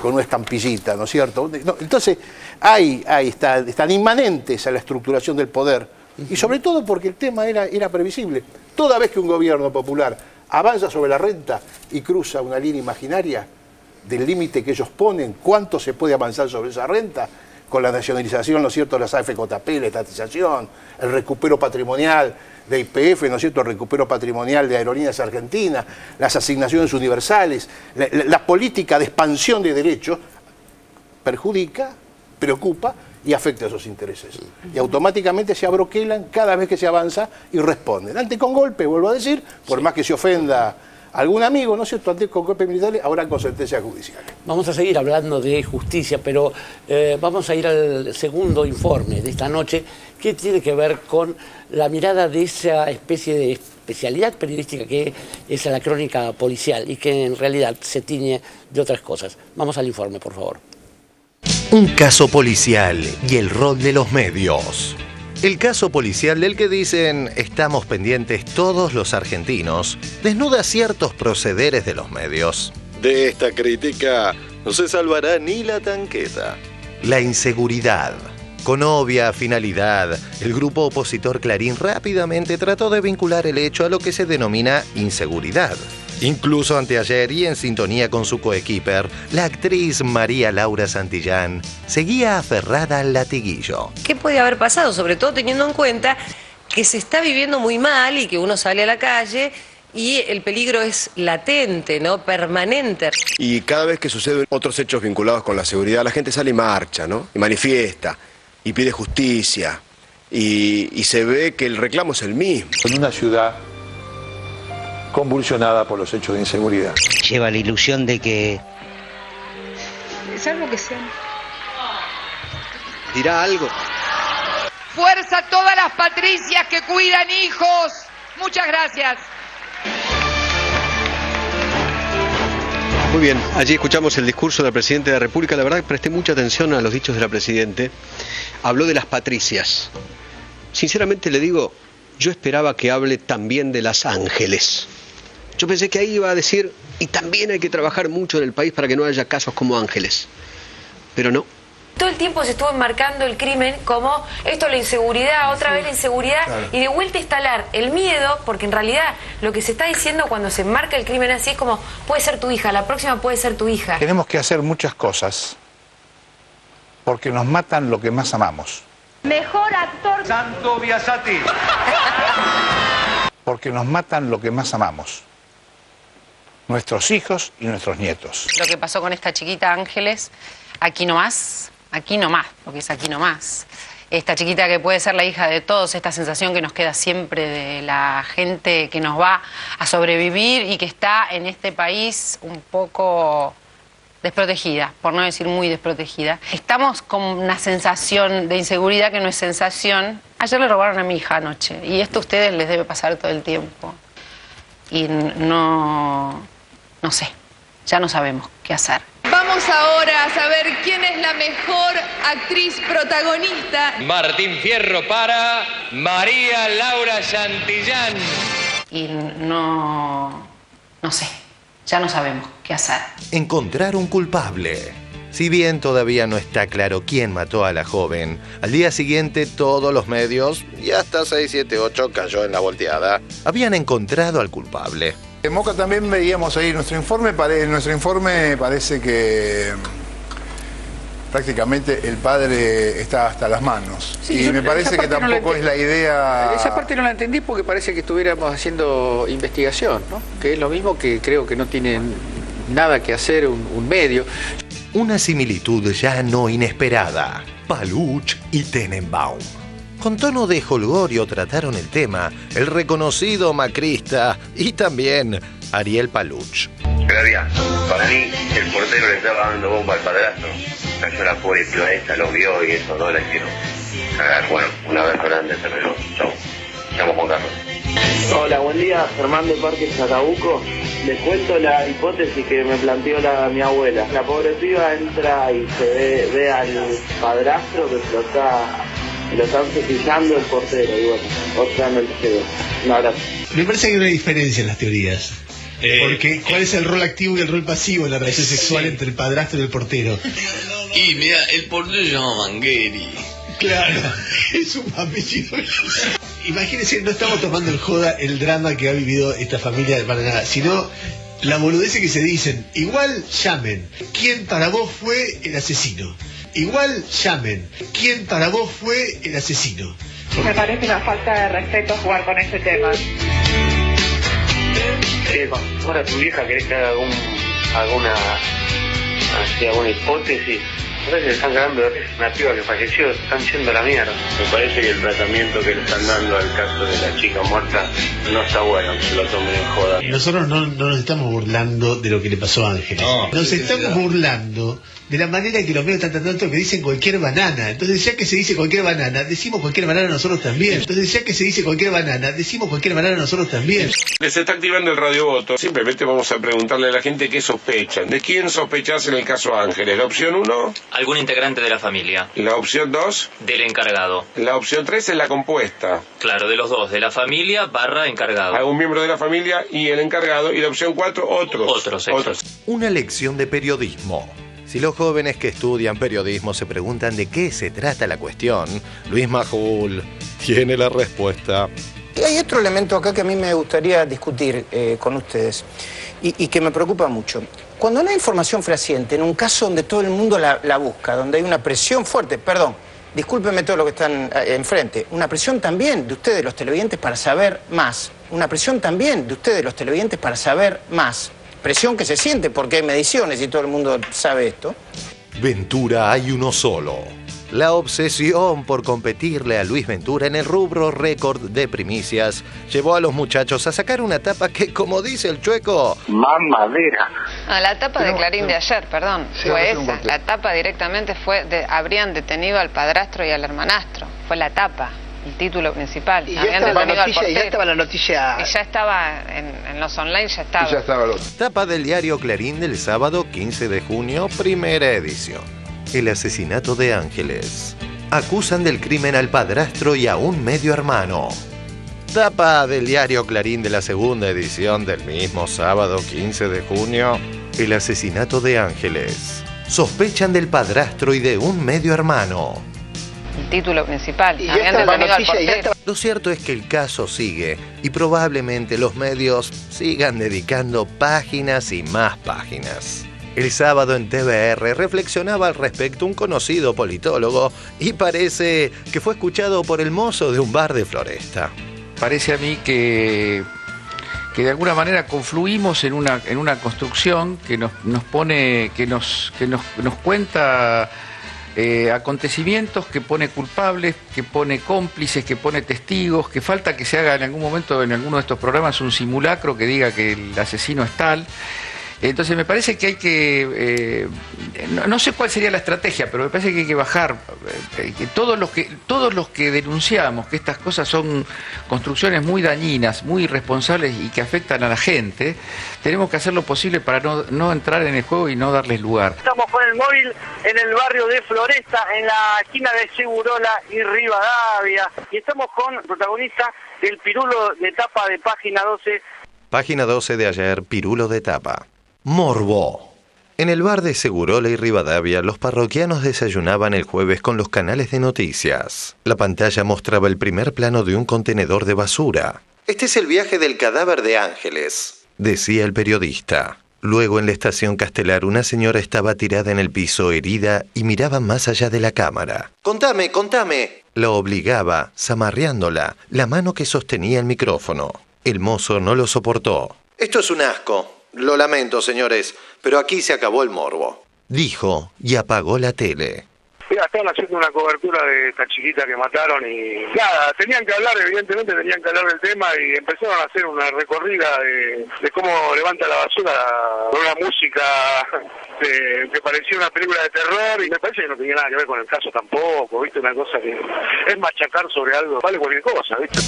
con una estampillita, ¿no es cierto? No, entonces, están inmanentes a la estructuración del poder, y sobre todo porque el tema era previsible. Toda vez que un gobierno popular avanza sobre la renta y cruza una línea imaginaria del límite que ellos ponen, cuánto se puede avanzar sobre esa renta, con la nacionalización, ¿no es cierto?, de las AFJP, la estatización, el recupero patrimonial de YPF, ¿no es cierto?, el recupero patrimonial de Aerolíneas Argentinas, las asignaciones universales, la política de expansión de derechos, perjudica, preocupa y afecta a esos intereses. Y automáticamente se abroquelan cada vez que se avanza y responden. Antes con golpe, vuelvo a decir, por más que se ofenda algún amigo, ¿no es cierto?, antes con golpes militares, ahora con sentencias judiciales. Vamos a seguir hablando de justicia, pero vamos a ir al segundo informe de esta noche, que tiene que ver con la mirada de esa especie de especialidad periodística que es la crónica policial y que en realidad se tiñe de otras cosas. Vamos al informe, por favor. Un caso policial y el rol de los medios. El caso policial del que dicen estamos pendientes todos los argentinos desnuda ciertos procederes de los medios. De esta crítica no se salvará ni la tanqueta. La inseguridad. Con obvia finalidad, el grupo opositor Clarín rápidamente trató de vincular el hecho a lo que se denomina inseguridad. Incluso anteayer, y en sintonía con su coequiper, la actriz María Laura Santillán seguía aferrada al latiguillo. ¿Qué puede haber pasado? Sobre todo teniendo en cuenta que se está viviendo muy mal y que uno sale a la calle y el peligro es latente, ¿no?, permanente. Y cada vez que suceden otros hechos vinculados con la seguridad, la gente sale y marcha, ¿no?, y manifiesta, y pide justicia, y se ve que el reclamo es el mismo. En una ciudad convulsionada por los hechos de inseguridad. Lleva la ilusión de que... Salvo que sea. ¿Dirá algo? Fuerza a todas las patricias que cuidan hijos. Muchas gracias. Muy bien, allí escuchamos el discurso del presidente de la República. La verdad que presté mucha atención a los dichos de la presidente. Habló de las patricias. sinceramente le digo, yo esperaba que hable también de las Ángeles. Yo pensé que ahí iba a decir, y también hay que trabajar mucho en el país para que no haya casos como Ángeles. Pero no. Todo el tiempo se estuvo enmarcando el crimen como esto, la inseguridad, otra vez la inseguridad, claro. Y de vuelta instalar el miedo, porque en realidad lo que se está diciendo cuando se enmarca el crimen así es como, puede ser tu hija, la próxima puede ser tu hija. Tenemos que hacer muchas cosas porque nos matan lo que más amamos. Mejor actor. Santo Biasati. Porque nos matan lo que más amamos. Nuestros hijos y nuestros nietos. Lo que pasó con esta chiquita Ángeles, aquí nomás, porque es aquí nomás. Esta chiquita que puede ser la hija de todos, esta sensación que nos queda siempre de la gente que nos va a sobrevivir y que está en este país un poco desprotegida, por no decir muy desprotegida. Estamos con una sensación de inseguridad que no es sensación. Ayer le robaron a mi hija anoche y esto a ustedes les debe pasar todo el tiempo. Y no sé, ya no sabemos qué hacer. Vamos ahora a saber quién es la mejor actriz protagonista. Martín Fierro para María Laura Santillán. Y no sé, ya no sabemos qué hacer. Encontrar un culpable. Si bien todavía no está claro quién mató a la joven, al día siguiente todos los medios, y hasta 678 cayó en la volteada, habían encontrado al culpable. En Moca también veíamos ahí nuestro informe parece que prácticamente el padre está hasta las manos. Sí, y me parece que tampoco es la idea... Esa parte no la entendí porque parece que estuviéramos haciendo investigación, ¿no? Que es lo mismo que creo que no tiene nada que hacer un medio. Una similitud ya no inesperada. Paluch y Tenenbaum. Con tono de jolgorio trataron el tema el reconocido macrista y también Ariel Paluch. Claudia, para mí el portero le estaba dando bomba al padrastro. Cayó la pobre planeta, lo vio y eso no la hicieron cagar. Bueno, un abrazo grande, pero chau. Llamo Juan Carlos. Hola, buen día, Fernando Parque Chacabuco. Les cuento la hipótesis que me planteó mi abuela. La pobre piba entra y se ve al padrastro que lo están cepillando el portero. Y bueno, otra no le quedó. Un abrazo. Me parece que hay una diferencia en las teorías. Porque ¿cuál es el rol activo y el rol pasivo en la relación sexual entre el padrastro y el portero? Y mira, el portero se llama Mangueri. Claro, es un mamífero. Imagínense, no estamos tomando en joda el drama que ha vivido esta familia para nada, sino la boludez que se dicen. Igual llamen, ¿quién para vos fue el asesino? Igual llamen, ¿quién para vos fue el asesino? Me parece una falta de respeto jugar con ese tema. Ahora tu vieja, ¿querés que haga alguna hipótesis? Parece que están cagando de risa. Una piba que falleció, están yendo a la mierda. Me parece que el tratamiento que le están dando al caso de la chica muerta no está bueno, que se lo tomen en joda. Nosotros no nos estamos burlando de lo que le pasó a Ángeles. No, nos estamos burlando de la manera que los medios están tratando, que dicen cualquier banana. Entonces, ya que se dice cualquier banana, decimos cualquier banana nosotros también. Entonces, ya que se dice cualquier banana, decimos cualquier banana nosotros también. Se está activando el radiovoto. Simplemente vamos a preguntarle a la gente qué sospechan. ¿De quién sospechás en el caso Ángeles? La opción 1... algún integrante de la familia. La opción 2... del encargado. La opción 3 es la compuesta. Claro, de los dos, de la familia / encargado. Algún miembro de la familia y el encargado. Y la opción 4, otros. Otros. Una lección de periodismo. Si los jóvenes que estudian periodismo se preguntan de qué se trata la cuestión, Luis Majul tiene la respuesta. Y hay otro elemento acá que a mí me gustaría discutir con ustedes y que me preocupa mucho. Cuando no hay información fehaciente, en un caso donde todo el mundo la busca, donde hay una presión fuerte, discúlpenme todo lo que están enfrente, una presión también de ustedes, los televidentes, para saber más. Una presión también de ustedes, los televidentes, para saber más. Presión que se siente porque hay mediciones y todo el mundo sabe esto. Ventura hay uno solo. La obsesión por competirle a Luis Ventura en el rubro récord de primicias llevó a los muchachos a sacar una tapa que, como dice el Chueco, mamadera. La tapa de Clarín de ayer, perdón, Sí, fue esa. La tapa directamente habrían detenido al padrastro y al hermanastro. Fue la tapa, el título principal. Y ya estaba la noticia. Y ya estaba en los online, ya estaba. Tapa del diario Clarín del sábado 15 de junio, primera edición. El asesinato de Ángeles. acusan del crimen al padrastro y a un medio hermano. Tapa del diario Clarín de la segunda edición del mismo sábado 15 de junio. El asesinato de Ángeles. Sospechan del padrastro y de un medio hermano. El título principal. Habían detenido al portero. Lo cierto es que el caso sigue y probablemente los medios sigan dedicando páginas y más páginas. El sábado en TVR reflexionaba al respecto un conocido politólogo y parece que fue escuchado por el mozo de un bar de Floresta. Parece a mí que de alguna manera confluimos en una construcción que nos cuenta acontecimientos, que pone culpables, que pone cómplices, que pone testigos, que falta que se haga en algún momento en alguno de estos programas un simulacro que diga que el asesino es tal. Entonces me parece que hay que, no sé cuál sería la estrategia, pero me parece que hay que bajar, que todos los que denunciamos que estas cosas son construcciones muy dañinas, muy irresponsables y que afectan a la gente, tenemos que hacer lo posible para no entrar en el juego y no darles lugar. Estamos con el móvil en el barrio de Floresta, en la esquina de Segurola y Rivadavia, y estamos con el protagonista del Pirulo de Tapa de Página 12. Página 12 de ayer, Pirulo de Tapa. Morbo. En el bar de Segurola y Rivadavia, los parroquianos desayunaban el jueves con los canales de noticias. La pantalla mostraba el primer plano de un contenedor de basura. Este es el viaje del cadáver de Ángeles, decía el periodista. Luego, en la estación Castelar, una señora estaba tirada en el piso, herida, y miraba más allá de la cámara. ¡Contame, contame!, la obligaba, zamarreándola, la mano que sostenía el micrófono. El mozo no lo soportó. Esto es un asco. Lo lamento, señores, pero aquí se acabó el morbo, dijo y apagó la tele. Mira, estaban haciendo una cobertura de esta chiquita que mataron y nada, tenían que hablar, evidentemente tenían que hablar del tema y empezaron a hacer una recorrida de cómo levanta la basura con una música que parecía una película de terror y me parece que no tenía nada que ver con el caso tampoco, ¿viste? Una cosa que es machacar sobre algo, vale cualquier cosa, ¿viste?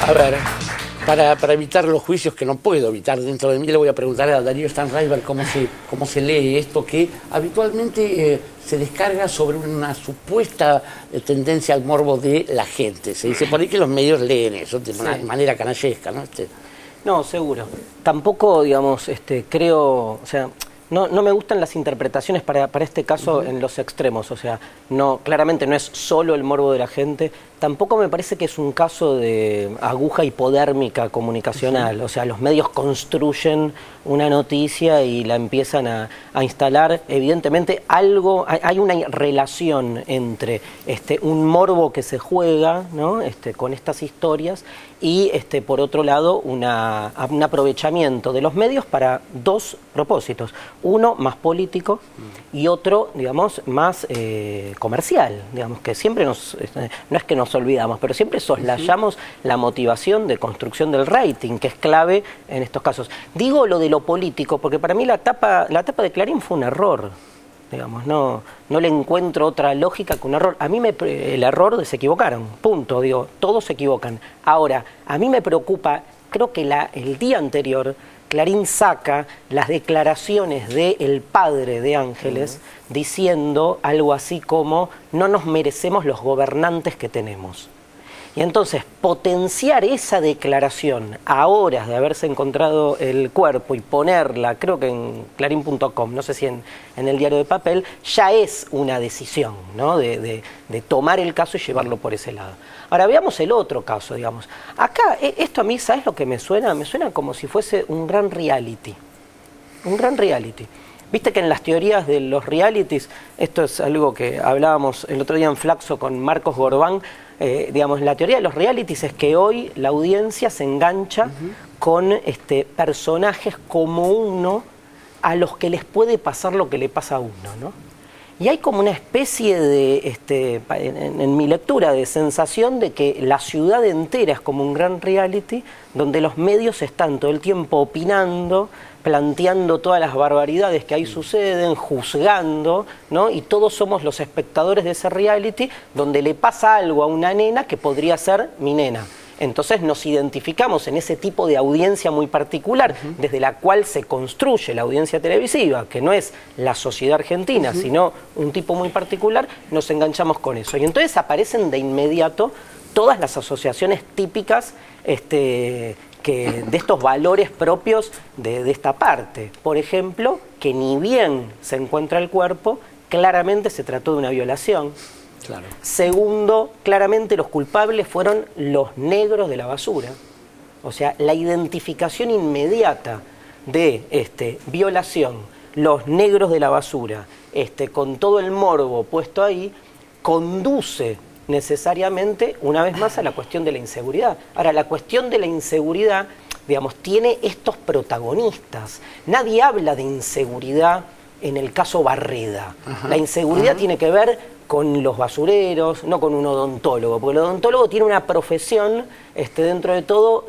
A ver, para evitar los juicios que no puedo evitar dentro de mí, le voy a preguntar a Darío Stanraiver cómo se lee esto que habitualmente se descarga sobre una supuesta tendencia al morbo de la gente. Se dice por ahí que los medios leen eso de una manera canallesca, ¿no? No, seguro. Tampoco, digamos, creo, o sea, no me gustan las interpretaciones para este caso en los extremos, o sea, claramente no es solo el morbo de la gente, tampoco me parece que es un caso de aguja hipodérmica comunicacional, o sea, los medios construyen una noticia y la empiezan a instalar, evidentemente hay una relación entre un morbo que se juega, ¿no? Con estas historias y por otro lado un aprovechamiento de los medios para dos propósitos, uno más político y otro, digamos, más comercial, digamos, que siempre no es que nos olvidamos, pero siempre soslayamos la motivación de construcción del rating, que es clave en estos casos. Digo lo de lo político, porque para mí la tapa de Clarín fue un error, digamos, no le encuentro otra lógica que un error. A mí el error de se equivocaron, punto, digo, todos se equivocan. Ahora, a mí me preocupa, creo que el día anterior Clarín saca las declaraciones del padre de Ángeles diciendo algo así como no nos merecemos los gobernantes que tenemos. Y entonces potenciar esa declaración a horas de haberse encontrado el cuerpo y ponerla, creo que en clarín.com, no sé si en el diario de papel, ya es una decisión, ¿no? de tomar el caso y llevarlo por ese lado. Ahora veamos el otro caso, digamos. Acá, esto a mí, ¿sabes lo que me suena? Me suena como si fuese un gran reality. Un gran reality. Viste que en las teorías de los realities, esto es algo que hablábamos el otro día en Flaxo con Marcos Gorbán, digamos, la teoría de los realities es que hoy la audiencia se engancha con personajes como uno a los que les puede pasar lo que le pasa a uno, ¿no? Y hay como una especie de, en mi lectura, de sensación de que la ciudad entera es como un gran reality donde los medios están todo el tiempo opinando, planteando todas las barbaridades que ahí suceden, juzgando, ¿no? Y todos somos los espectadores de ese reality donde le pasa algo a una nena que podría ser mi nena. Entonces nos identificamos en ese tipo de audiencia muy particular, desde la cual se construye la audiencia televisiva, que no es la sociedad argentina, sino un tipo muy particular, nos enganchamos con eso. Y entonces aparecen de inmediato todas las asociaciones típicas de estos valores propios de esta parte. Por ejemplo, que ni bien se encuentra el cuerpo, claramente se trató de una violación. Claro. Segundo, claramente los culpables fueron los negros de la basura. O sea, la identificación inmediata de violación, los negros de la basura, con todo el morbo puesto ahí, conduce necesariamente, una vez más, a la cuestión de la inseguridad. Ahora, la cuestión de la inseguridad, digamos, tiene estos protagonistas. Nadie habla de inseguridad en el caso Barreda. La inseguridad tiene que ver con los basureros, no con un odontólogo, porque el odontólogo tiene una profesión dentro de todo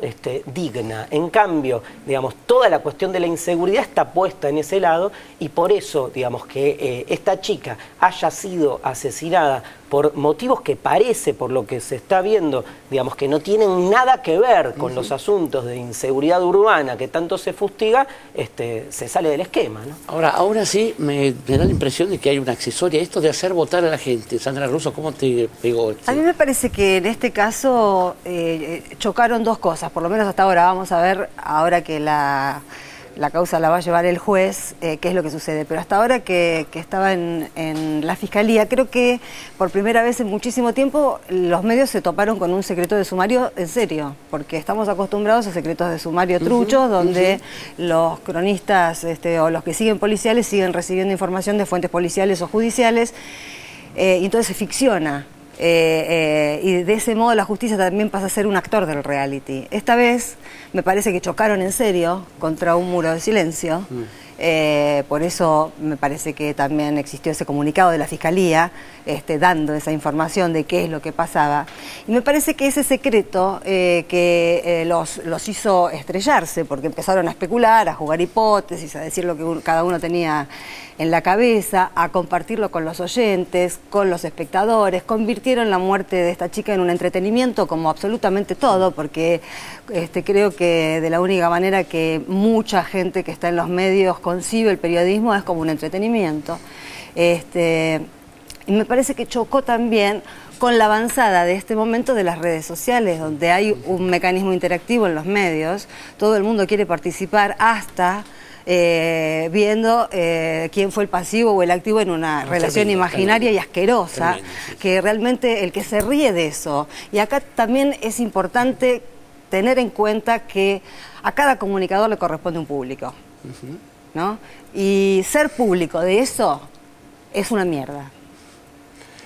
digna. En cambio, digamos, toda la cuestión de la inseguridad está puesta en ese lado, y por eso, digamos, que esta chica haya sido asesinada por motivos que parece, por lo que se está viendo, digamos, que no tienen nada que ver con los asuntos de inseguridad urbana que tanto se fustiga, se sale del esquema, ¿no? Ahora sí me da la impresión de que hay una accesoria, esto de hacer votar a la gente. Sandra Russo, ¿cómo te pegó? A mí me parece que en este caso chocaron dos cosas, por lo menos hasta ahora. Vamos a ver, ahora que la causa la va a llevar el juez, qué es lo que sucede. Pero hasta ahora que estaba en la Fiscalía, creo que por primera vez en muchísimo tiempo los medios se toparon con un secreto de sumario en serio, porque estamos acostumbrados a secretos de sumario truchos, donde los cronistas o los que siguen policiales siguen recibiendo información de fuentes policiales o judiciales, y entonces se ficciona. Y de ese modo la justicia también pasa a ser un actor del reality. Esta vez me parece que chocaron en serio contra un muro de silencio. Por eso me parece que también existió ese comunicado de la Fiscalía dando esa información de qué es lo que pasaba. Y me parece que ese secreto que los hizo estrellarse, porque empezaron a especular, a jugar hipótesis, a decir lo que cada uno tenía en la cabeza, a compartirlo con los oyentes, con los espectadores, convirtieron la muerte de esta chica en un entretenimiento como absolutamente todo, porque creo que de la única manera que mucha gente que está en los medios concibe el periodismo es como un entretenimiento. Y me parece que chocó también con la avanzada de este momento de las redes sociales, donde hay un mecanismo interactivo en los medios, todo el mundo quiere participar hasta viendo quién fue el pasivo o el activo en una relación imaginaria y asquerosa, que realmente el que se ríe de eso. Y acá también es importante tener en cuenta que a cada comunicador le corresponde un público, ¿no? Y ser público de eso es una mierda.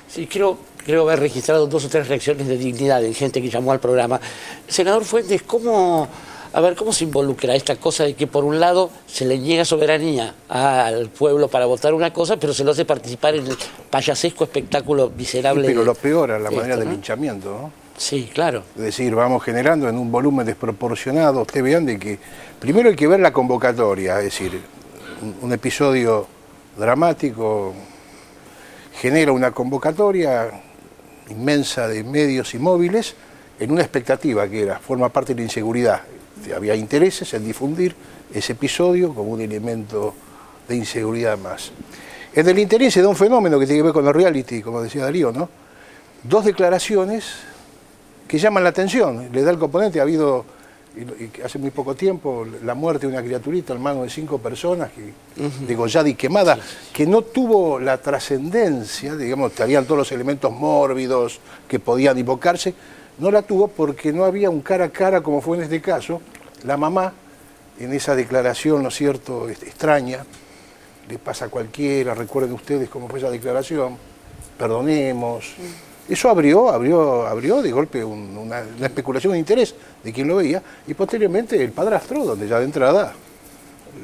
Sí, creo haber registrado 2 o 3 reacciones de dignidad en gente que llamó al programa. Senador Fuentes, ¿cómo se involucra esta cosa de que por un lado se le niega soberanía al pueblo para votar una cosa, pero se lo hace participar en el payasesco espectáculo miserable? Sí, pero lo peor, la manera del linchamiento, ¿no? Sí, claro. Es decir, vamos generando en un volumen desproporcionado. Ustedes vean de que primero hay que ver la convocatoria, es decir, un episodio dramático genera una convocatoria inmensa de medios y móviles en una expectativa que forma parte de la inseguridad. Había intereses en difundir ese episodio como un elemento de inseguridad más. En el interés se da un fenómeno que tiene que ver con los reality, como decía Darío, ¿no? 2 declaraciones que llaman la atención, le da el componente. Ha habido, y hace muy poco tiempo, la muerte de una criaturita en manos de 5 personas, degollada y quemada, que no tuvo la trascendencia, digamos, habían todos los elementos mórbidos que podían invocarse. No la tuvo porque no había un cara a cara, como fue en este caso. La mamá, en esa declaración, ¿no es cierto?, extraña, le pasa a cualquiera, recuerden ustedes cómo fue esa declaración, perdonemos. Eso abrió de golpe una especulación de interés de quien lo veía, y posteriormente el padrastro, donde ya de entrada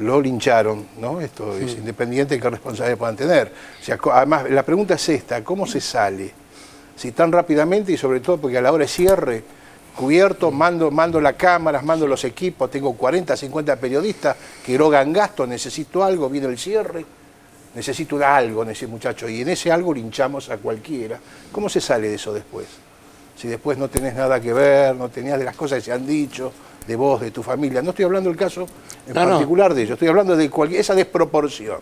lo lincharon, ¿no? Esto es independiente de qué responsabilidad puedan tener. O sea, además, la pregunta es esta: ¿cómo se sale? Si tan rápidamente, y sobre todo porque a la hora de cierre, cubierto, mando las cámaras, mando los equipos, tengo 40, 50 periodistas que erogan gasto, necesito algo, viene el cierre, necesito algo en ese muchacho, y en ese algo linchamos a cualquiera. ¿Cómo se sale de eso después? si después no tenés nada que ver, no tenías de las cosas que se han dicho, de vos, de tu familia. No estoy hablando del caso en particular de ellos, estoy hablando de esa desproporción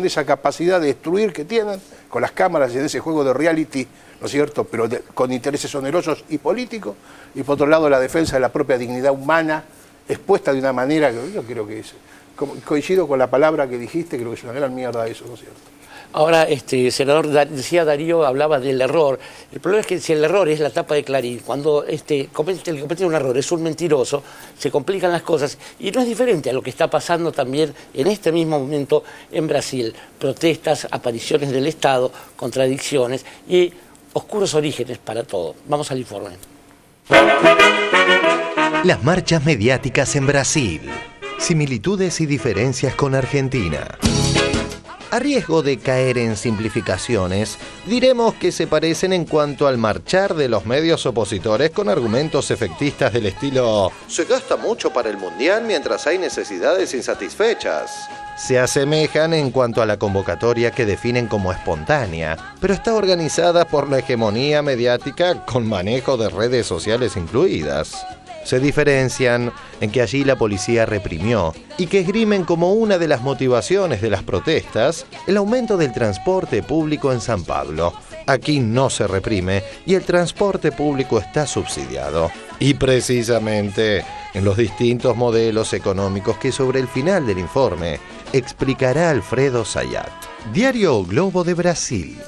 de esa capacidad de destruir que tienen con las cámaras y en ese juego de reality, ¿no es cierto?, pero con intereses onerosos y políticos, y por otro lado la defensa de la propia dignidad humana, expuesta de una manera que yo creo que es, coincido con la palabra que dijiste, creo que es una gran mierda eso, ¿no es cierto? Ahora, senador, decía Darío, hablaba del error. El problema es que si el error es la tapa de Clarín, cuando el que comete un error es un mentiroso, se complican las cosas. Y no es diferente a lo que está pasando también en este mismo momento en Brasil. Protestas, apariciones del Estado, contradicciones y oscuros orígenes para todo. Vamos al informe. Las marchas mediáticas en Brasil. Similitudes y diferencias con Argentina. A riesgo de caer en simplificaciones, diremos que se parecen en cuanto al marchar de los medios opositores con argumentos efectistas del estilo «se gasta mucho para el Mundial mientras hay necesidades insatisfechas». Se asemejan en cuanto a la convocatoria que definen como espontánea, pero está organizada por la hegemonía mediática con manejo de redes sociales incluidas. Se diferencian en que allí la policía reprimió y que esgrimen como una de las motivaciones de las protestas el aumento del transporte público en San Pablo. Aquí no se reprime y el transporte público está subsidiado. Y precisamente en los distintos modelos económicos que sobre el final del informe explicará Alfredo Sayat. Diario O Globo de Brasil.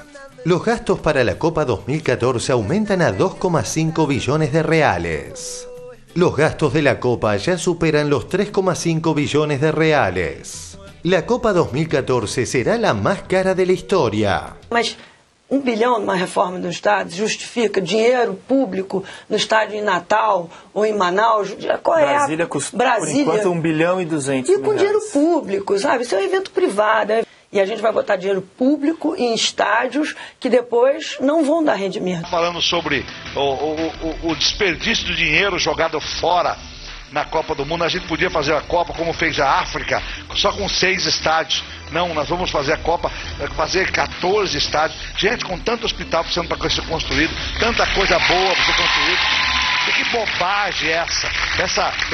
Los gastos para la Copa 2014 aumentan a 2,5 billones de reales. Los gastos de la Copa ya superan los 3,5 billones de reales. La Copa 2014 será la más cara de la historia. Mas bilhão numa reforma do Estado justifica dinheiro público no estádio em Natal ou em Manaus? Qual é Brasília custa, por enquanto, 1 bilhão e 200 mil. E com dinheiro público, sabe? Isso é um evento privado. E a gente vai botar dinheiro público em estádios que depois não vão dar rendimento. Falando sobre o desperdício de dinheiro jogado fora na Copa do Mundo, a gente podia fazer a Copa como fez a África, só com 6 estádios. Não, nós vamos fazer a Copa, fazer 14 estádios. Gente, com tanto hospital precisando para ser construído, tanta coisa boa para ser construída. Que bobagem é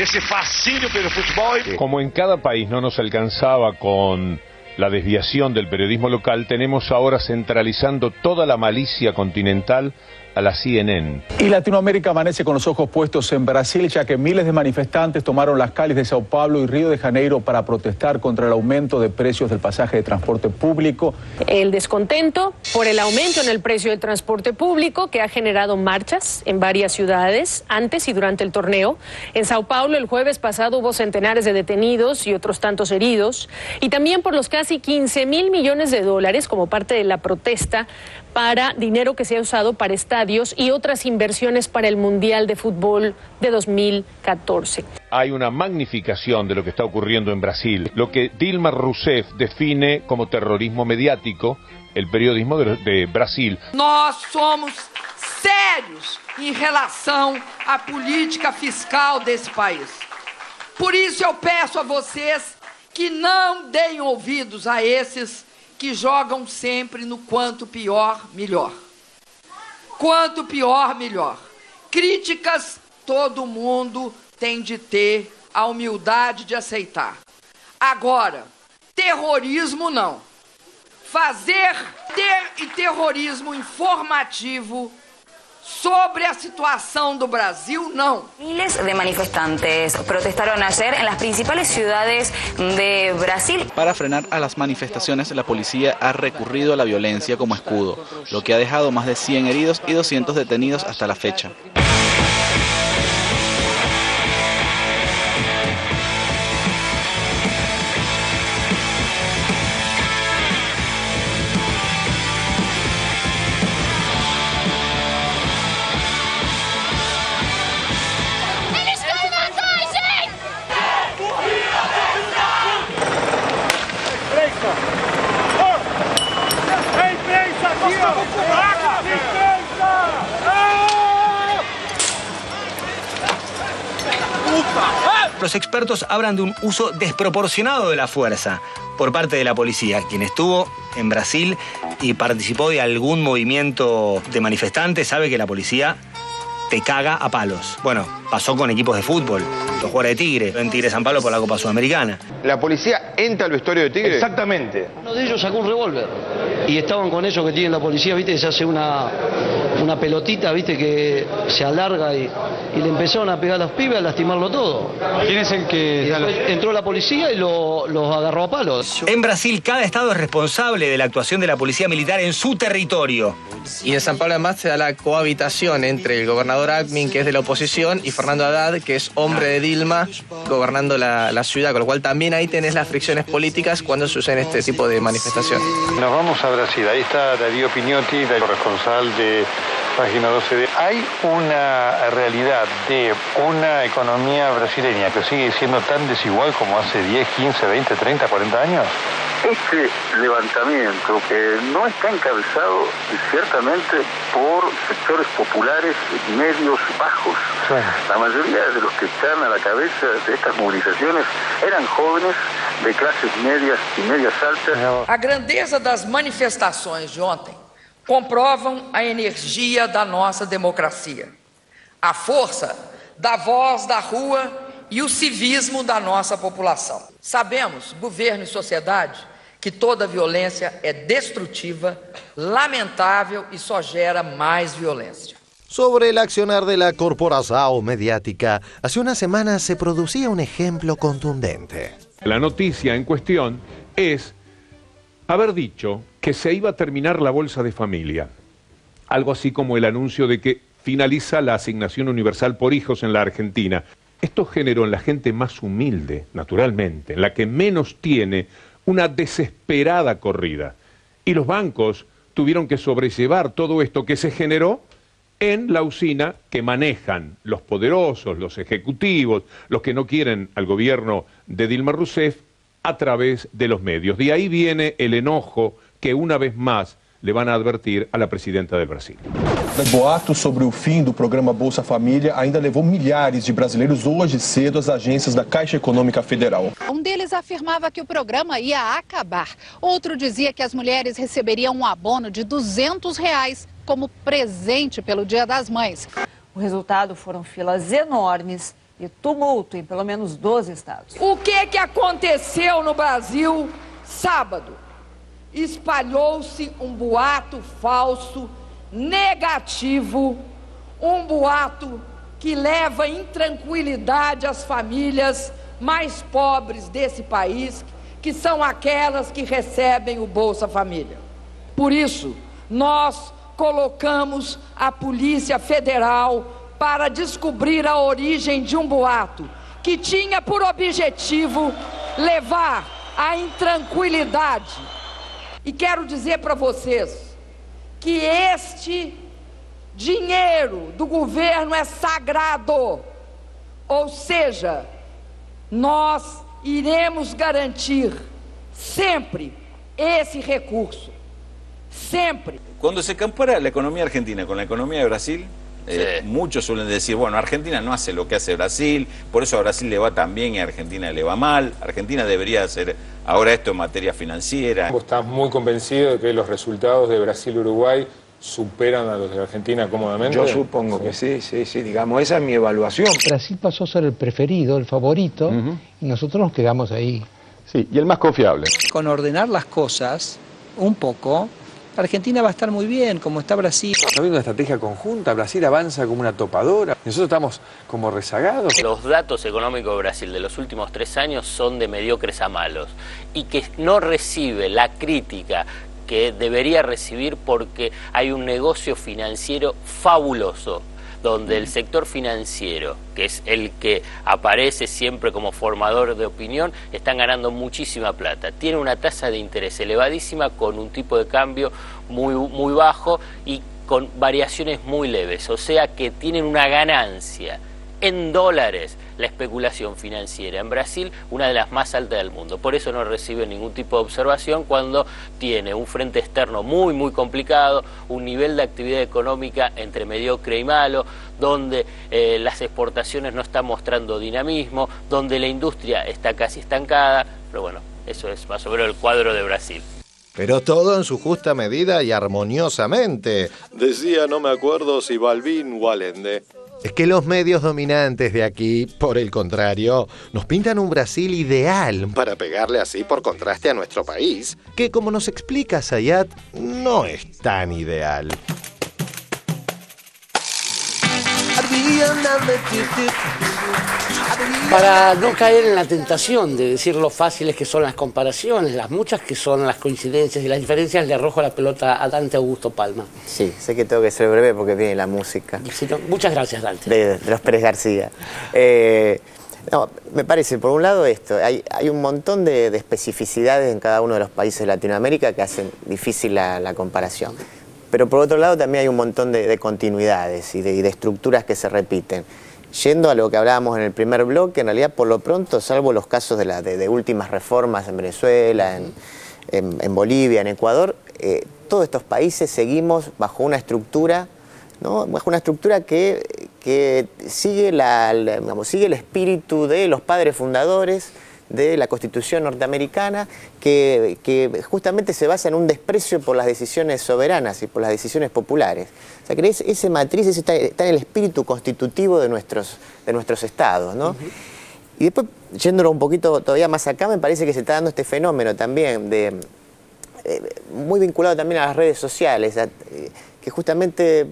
esse fascínio pelo futebol. Como en cada país no nos alcanzaba con la desviación del periodismo local, tenemos ahora centralizando toda la malicia continental a la CNN. Y Latinoamérica amanece con los ojos puestos en Brasil, ya que miles de manifestantes tomaron las calles de Sao Paulo y Río de Janeiro para protestar contra el aumento de precios del pasaje de transporte público. El descontento por el aumento en el precio del transporte público que ha generado marchas en varias ciudades antes y durante el torneo. En Sao Paulo el jueves pasado hubo centenares de detenidos y otros tantos heridos. Y también por los casi 15.000 millones de dólares como parte de la protesta para dinero que se ha usado para estadios y otras inversiones para el Mundial de Fútbol de 2014. Hay una magnificación de lo que está ocurriendo en Brasil, lo que Dilma Rousseff define como terrorismo mediático, el periodismo de Brasil. Nós somos sérios em relação à política fiscal desse país. Por isso eu peço a vocês que não deem ouvidos a esses que jogam sempre no quanto pior, melhor. Quanto pior, melhor. Críticas todo mundo tem de ter a humildade de aceitar. Agora, terrorismo não. Fazer terrorismo informativo sobre a situación do Brasil, no. Miles de manifestantes protestaron ayer en las principales ciudades de Brasil. Para frenar a las manifestaciones, la policía ha recurrido a la violencia como escudo, lo que ha dejado más de 100 heridos y 200 detenidos hasta la fecha. Los expertos hablan de un uso desproporcionado de la fuerza por parte de la policía. Quien estuvo en Brasil y participó de algún movimiento de manifestantes sabe que la policía te caga a palos. Bueno, pasó con equipos de fútbol, los jugadores de Tigre, en Tigre San Pablo por la Copa Sudamericana. ¿La policía entra al vestuario de Tigre? Exactamente. Uno de ellos sacó un revólver y estaban con eso que tiene la policía, viste, que se hace una pelotita, viste, que se alarga y le empezaron a pegar a los pibes, a lastimarlo todo. ¿Quién es el que...? Y después entró la policía y los agarró a palos. En Brasil, cada estado es responsable de la actuación de la policía militar en su territorio. Y en San Pablo además se da la cohabitación entre el gobernador Alckmin, que es de la oposición, y Fernando Haddad, que es hombre de Dilma, gobernando la ciudad, con lo cual también ahí tenés las fricciones políticas cuando suceden este tipo de manifestaciones. Nos vamos a Brasil, ahí está Darío Pignotti, el corresponsal de Página 12. Hay una realidad de una economía brasileña que sigue siendo tan desigual como hace 10, 15, 20, 30, 40 años. Este levantamiento, que no está encabezado ciertamente por sectores populares medios bajos. La mayoría de los que están a la cabeza de estas movilizaciones eran jóvenes de clases medias y medias altas. A grandeza das manifestações de ontem comprovam a energia da nossa democracia, a força da voz da rua e o civismo da nossa população. Sabemos, governo e sociedade, que toda violência é destrutiva, lamentável e só gera mais violência. Sobre el accionar de la corporación mediática, hace unas semanas se producía un ejemplo contundente. La noticia en cuestión es haber dicho que se iba a terminar la bolsa de familia. Algo así como el anuncio de que finaliza la asignación universal por hijos en la Argentina. Esto generó en la gente más humilde, naturalmente, en la que menos tiene, una desesperada corrida. Y los bancos tuvieron que sobrellevar todo esto que se generó en la usina que manejan los poderosos, los ejecutivos, los que no quieren al gobierno de Dilma Rousseff a través de los medios. De ahí viene el enojo que una vez más le van a advertir a la presidenta del Brasil. Boatos sobre o fim do programa Bolsa Família ainda levou milhares de brasileiros hoje cedo às agências da Caixa Econômica Federal. Um deles afirmava que o programa ia acabar. Outro dizia que as mulheres receberiam um abono de R$200 como presente pelo Dia das Mães. O resultado foram filas enormes e tumulto em pelo menos 12 estados. O que aconteceu no Brasil sábado? Espalhou-se um boato falso, negativo, um boato que leva intranquilidade às famílias mais pobres desse país, que são aquelas que recebem o Bolsa Família. Por isso, nós colocamos a Polícia Federal para descobrir a origem de um boato que tinha por objetivo levar à intranquilidade. E quero dizer para vocês que este dinheiro do governo é sagrado, ou seja, nós iremos garantir sempre esse recurso, sempre. Cuando se compara la economía argentina con la economía de Brasil, muchos suelen decir, bueno, Argentina no hace lo que hace Brasil, por eso a Brasil le va tan bien y a Argentina le va mal. Argentina debería hacer ahora esto en materia financiera. ¿Estás muy convencido de que los resultados de Brasil y Uruguay superan a los de Argentina cómodamente? Yo supongo que sí, digamos, esa es mi evaluación. Brasil pasó a ser el preferido, el favorito, y nosotros nos quedamos ahí. Sí, y el más confiable. Con ordenar las cosas un poco, Argentina va a estar muy bien, como está Brasil. ¿No habiendo una estrategia conjunta? Brasil avanza como una topadora. Nosotros estamos como rezagados. Los datos económicos de Brasil de los últimos 3 años son de mediocres a malos. Y que no recibe la crítica que debería recibir porque hay un negocio financiero fabuloso, donde el sector financiero, que es el que aparece siempre como formador de opinión, están ganando muchísima plata. Tiene una tasa de interés elevadísima con un tipo de cambio muy bajo y con variaciones muy leves. O sea que tienen una ganancia en dólares la especulación financiera en Brasil, una de las más altas del mundo. Por eso no recibe ningún tipo de observación cuando tiene un frente externo muy complicado, un nivel de actividad económica entre mediocre y malo, donde las exportaciones no están mostrando dinamismo, donde la industria está casi estancada, pero bueno, eso es más o menos el cuadro de Brasil. Pero todo en su justa medida y armoniosamente, decía, no me acuerdo si Balbín o Allende. Es que los medios dominantes de aquí, por el contrario, nos pintan un Brasil ideal para pegarle así por contraste a nuestro país, que como nos explica Zayat, no es tan ideal. Para no caer en la tentación de decir lo fáciles que son las comparaciones, las muchas que son las coincidencias y las diferencias, le arrojo la pelota a Dante Augusto Palma. Sí, sé que tengo que ser breve porque viene la música. Sí, no, muchas gracias, Dante. De los Pérez García. No, me parece, por un lado esto, hay un montón de especificidades en cada uno de los países de Latinoamérica que hacen difícil la comparación. Pero por otro lado también hay un montón de continuidades y de estructuras que se repiten. Yendo a lo que hablábamos en el primer bloque, en realidad por lo pronto, salvo los casos de últimas reformas en Venezuela, en Bolivia, en Ecuador, todos estos países seguimos bajo una estructura, ¿no? Bajo una estructura que sigue, sigue el espíritu de los padres fundadores de la Constitución norteamericana, que justamente se basa en un desprecio por las decisiones soberanas y por las decisiones populares. O sea, que esa matriz está en el espíritu constitutivo de nuestros estados, ¿no? Y después, yéndolo un poquito todavía más acá, me parece que se está dando este fenómeno también, muy vinculado también a las redes sociales, que justamente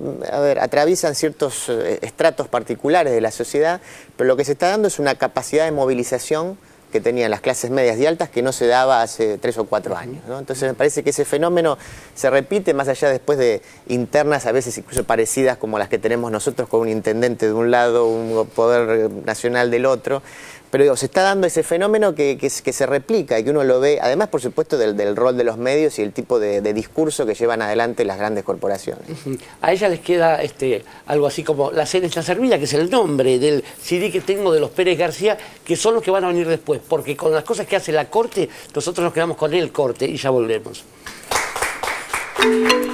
atraviesan ciertos estratos particulares de la sociedad, pero lo que se está dando es una capacidad de movilización que tenían las clases medias y altas que no se daba hace 3 o 4 años, ¿no? Entonces me parece que ese fenómeno se repite más allá después de internas a veces incluso parecidas como las que tenemos nosotros con un intendente de un lado, un poder nacional del otro, pero digo, se está dando ese fenómeno que se replica y que uno lo ve, además por supuesto del rol de los medios y el tipo de discurso que llevan adelante las grandes corporaciones. A ella les queda algo así como La cena está servida, que es el nombre del CD que tengo de los Pérez García, que son los que van a venir después, porque con las cosas que hace la corte, nosotros nos quedamos con el corte y ya volvemos.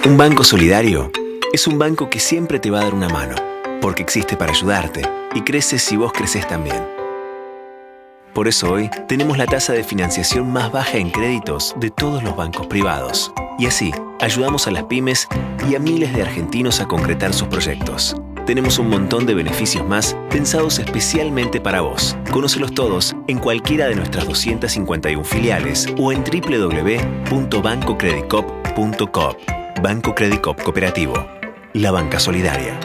Un banco solidario es un banco que siempre te va a dar una mano, porque existe para ayudarte y crece si vos creces también. Por eso hoy tenemos la tasa de financiación más baja en créditos de todos los bancos privados. Y así, ayudamos a las pymes y a miles de argentinos a concretar sus proyectos. Tenemos un montón de beneficios más pensados especialmente para vos. Conócelos todos en cualquiera de nuestras 251 filiales o en www.bancocreditcoop.coop. Banco Creditcoop Cooperativo. La banca solidaria.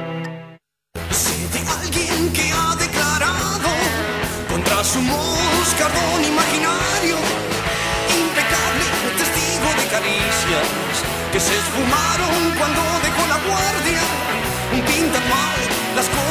Su moscardón imaginario, impecable testigo de caricias que se esfumaron cuando dejó la guardia.